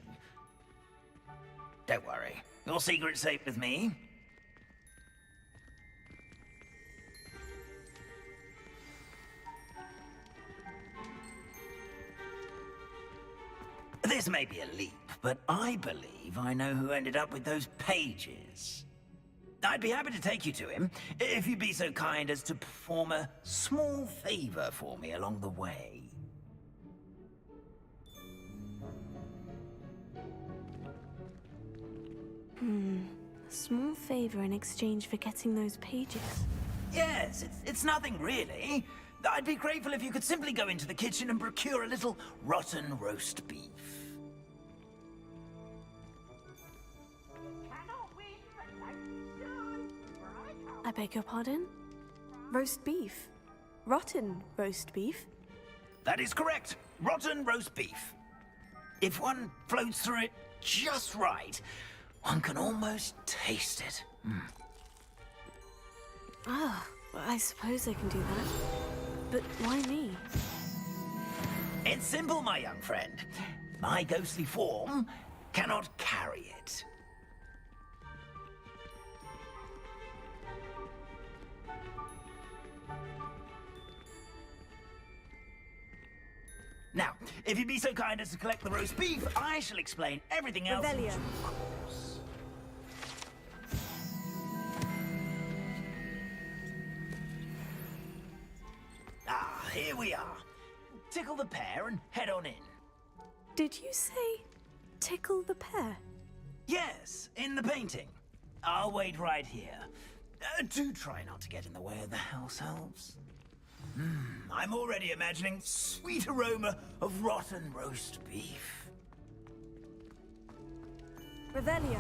Don't worry. Your secret's safe with me. This may be a leap, but I believe I know who ended up with those pages. I'd be happy to take you to him, if you'd be so kind as to perform a small favor for me along the way. A small favor in exchange for getting those pages. Yes, it's nothing really. I'd be grateful if you could simply go into the kitchen and procure a little rotten roast beef. I beg your pardon? Roast beef? Rotten roast beef? That is correct. Rotten roast beef. If one floats through it just right, one can almost taste it. Ah, I suppose I can do that. But why me? It's simple, my young friend. My ghostly form cannot carry it. Now, if you'd be so kind as to collect the roast beef, I shall explain everything else in due course. here we are. Tickle the pear and head on in. Did you say tickle the pear? Yes, in the painting. I'll wait right here. Do try not to get in the way of the house elves. I'm already imagining sweet aroma of rotten roast beef. Revelio.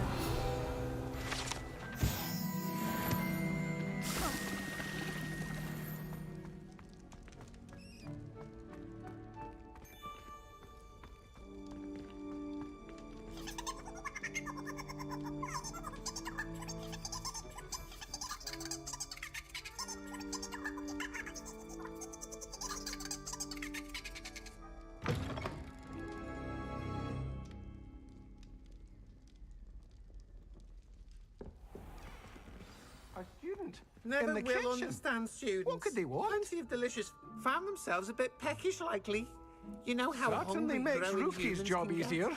A student Never in the will kitchen. understand students. What could they want? Plenty of delicious. Found themselves a bit peckish lately. You know how Certainly hungry makes growing Rookie's humans job can get. easier.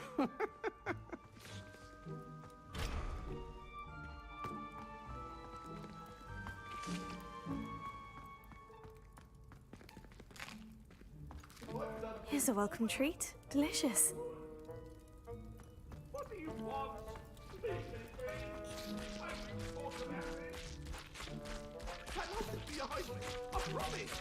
Here's a welcome treat. Delicious. What do you want? That must be behind me. I promise.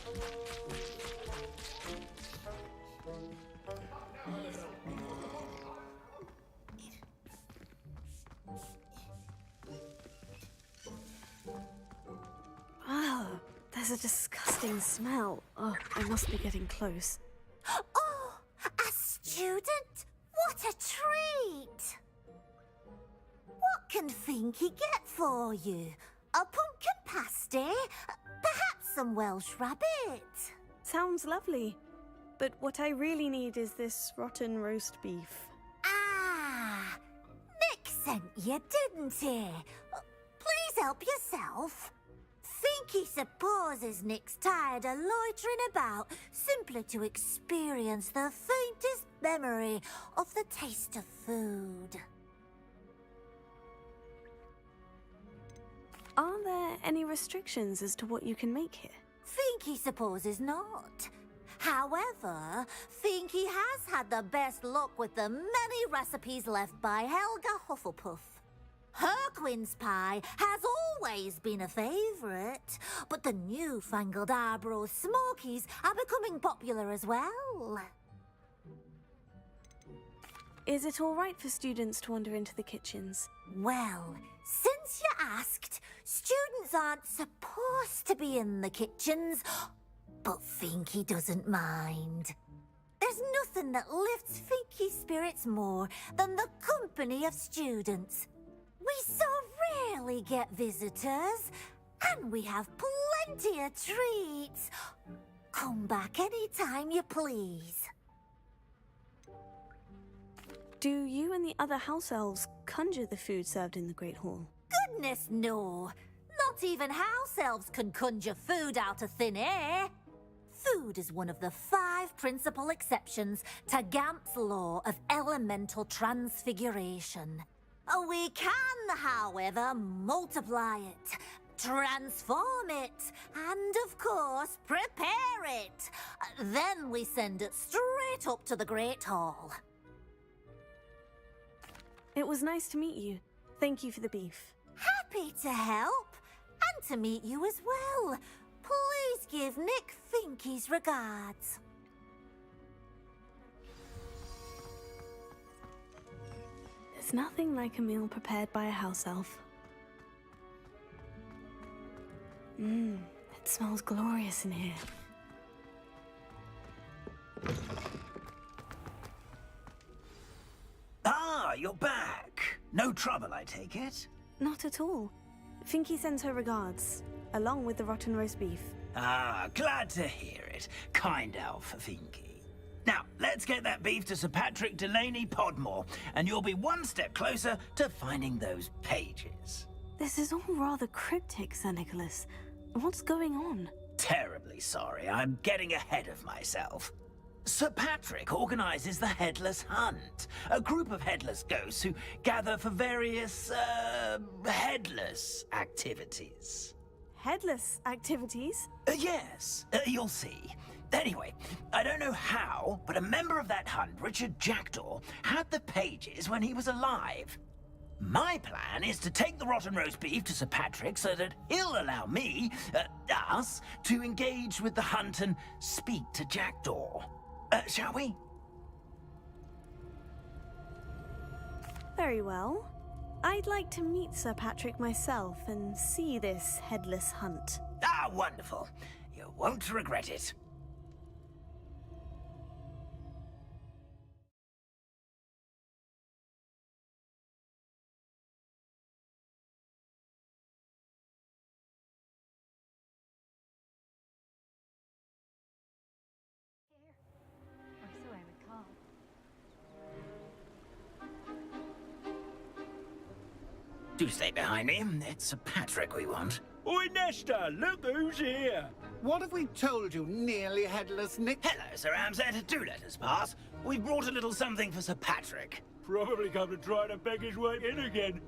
Wow, there's a disgusting smell. Oh, I must be getting close. Oh, a student? What a treat! What can Finky get for you? A pumpkin pasty? Perhaps some Welsh rabbit? Sounds lovely. But what I really need is this rotten roast beef. Ah, Nick sent you, didn't he? Please help yourself. Finky supposes Nick's tired of loitering about simply to experience the faintest memory of the taste of food. Are there any restrictions as to what you can make here? Finky supposes not. However, Finky has had the best luck with the many recipes left by Helga Hufflepuff. Her quince pie has always been a favourite, but the newfangled Arborough Smokies are becoming popular as well. Is it all right for students to wander into the kitchens? Well, since you asked, students aren't supposed to be in the kitchens, but Finky doesn't mind. There's nothing that lifts Finky's spirits more than the company of students. We so rarely get visitors, and we have plenty of treats. Come back any time you please. Do you and the other house elves conjure the food served in the Great Hall? Goodness, no. Not even house elves can conjure food out of thin air. Food is one of the 5 principal exceptions to Gamp's law of elemental transfiguration. We can, however, multiply it, transform it, and, of course, prepare it. Then we send it straight up to the Great Hall. It was nice to meet you. Thank you for the beef. Happy to help, and to meet you as well. Please give Nick Finky's regards. There's nothing like a meal prepared by a house elf. It smells glorious in here. Ah, you're back. No trouble, I take it? Not at all. Finky sends her regards, along with the rotten roast beef. Ah, glad to hear it. Kind elf, Finky. Now, let's get that beef to Sir Patrick Delaney Podmore, and you'll be one step closer to finding those pages. This is all rather cryptic, Sir Nicholas. What's going on? Terribly sorry, I'm getting ahead of myself. Sir Patrick organizes the Headless Hunt, a group of headless ghosts who gather for various, headless activities. Headless activities? Yes, you'll see. Anyway, I don't know how, but a member of that hunt, Richard Jackdaw, had the pages when he was alive. My plan is to take the rotten roast beef to Sir Patrick so that he'll allow me, us, to engage with the hunt and speak to Jackdaw. Shall we? Very well. I'd like to meet Sir Patrick myself and see this headless hunt. Ah, wonderful. You won't regret it. Or so I recall. Do stay behind me. It's Sir Patrick we want. Oi, Nesta, look who's here. What have we told you, nearly headless Nick? Hello, Sir Ramsay. Do let us pass. We've brought a little something for Sir Patrick. Probably come to try to beg his way in again.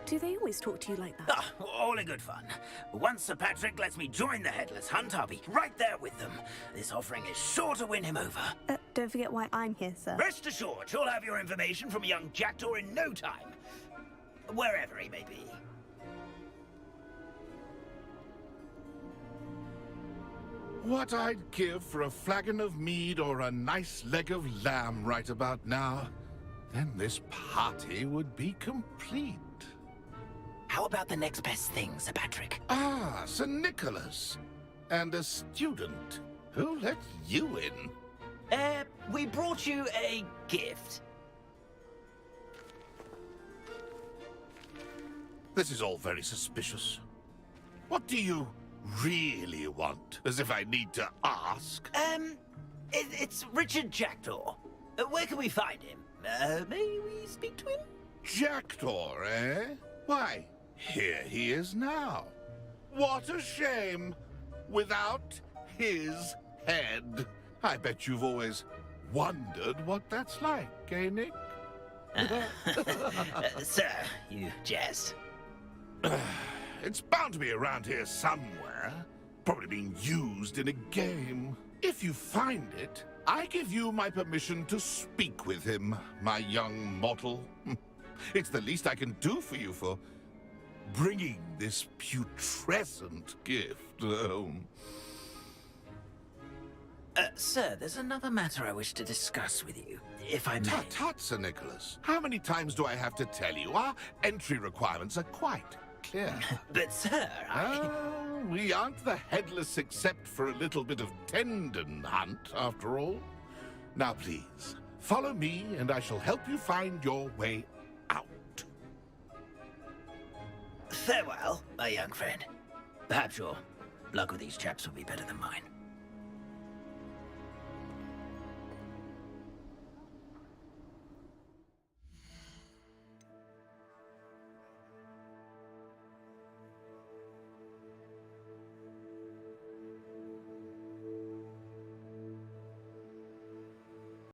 Do they always talk to you like that? Ah, all in good fun. Once Sir Patrick lets me join the headless hunt, I'll be right there with them. This offering is sure to win him over. Don't forget why I'm here, sir. Rest assured, you'll have your information from a young Jackdaw in no time. Wherever he may be. What I'd give for a flagon of mead or a nice leg of lamb right about now. Then this party would be complete. How about the next best thing, Sir Patrick? Ah, Sir Nicholas. And a student. Who let you in? We brought you a gift. This is all very suspicious. What do you really want? As if I need to ask. It's Richard Jackdaw. Where can we find him? May we speak to him? Jackdaw, eh? Why, here he is now. What a shame. Without his head. I bet you've always wondered what that's like, eh, Nick? Sir, you jest. It's bound to be around here somewhere. Probably being used in a game. If you find it, I give you my permission to speak with him, my young mortal. It's the least I can do for you for bringing this putrescent gift home. Sir, there's another matter I wish to discuss with you, if I may. Tut, Sir Nicholas. How many times do I have to tell you? Our entry requirements are quite clear. But, sir, we aren't the headless except for a little bit of tendon hunt, after all. Now, please, follow me, and I shall help you find your way out. Farewell, my young friend. Perhaps your luck with these chaps will be better than mine.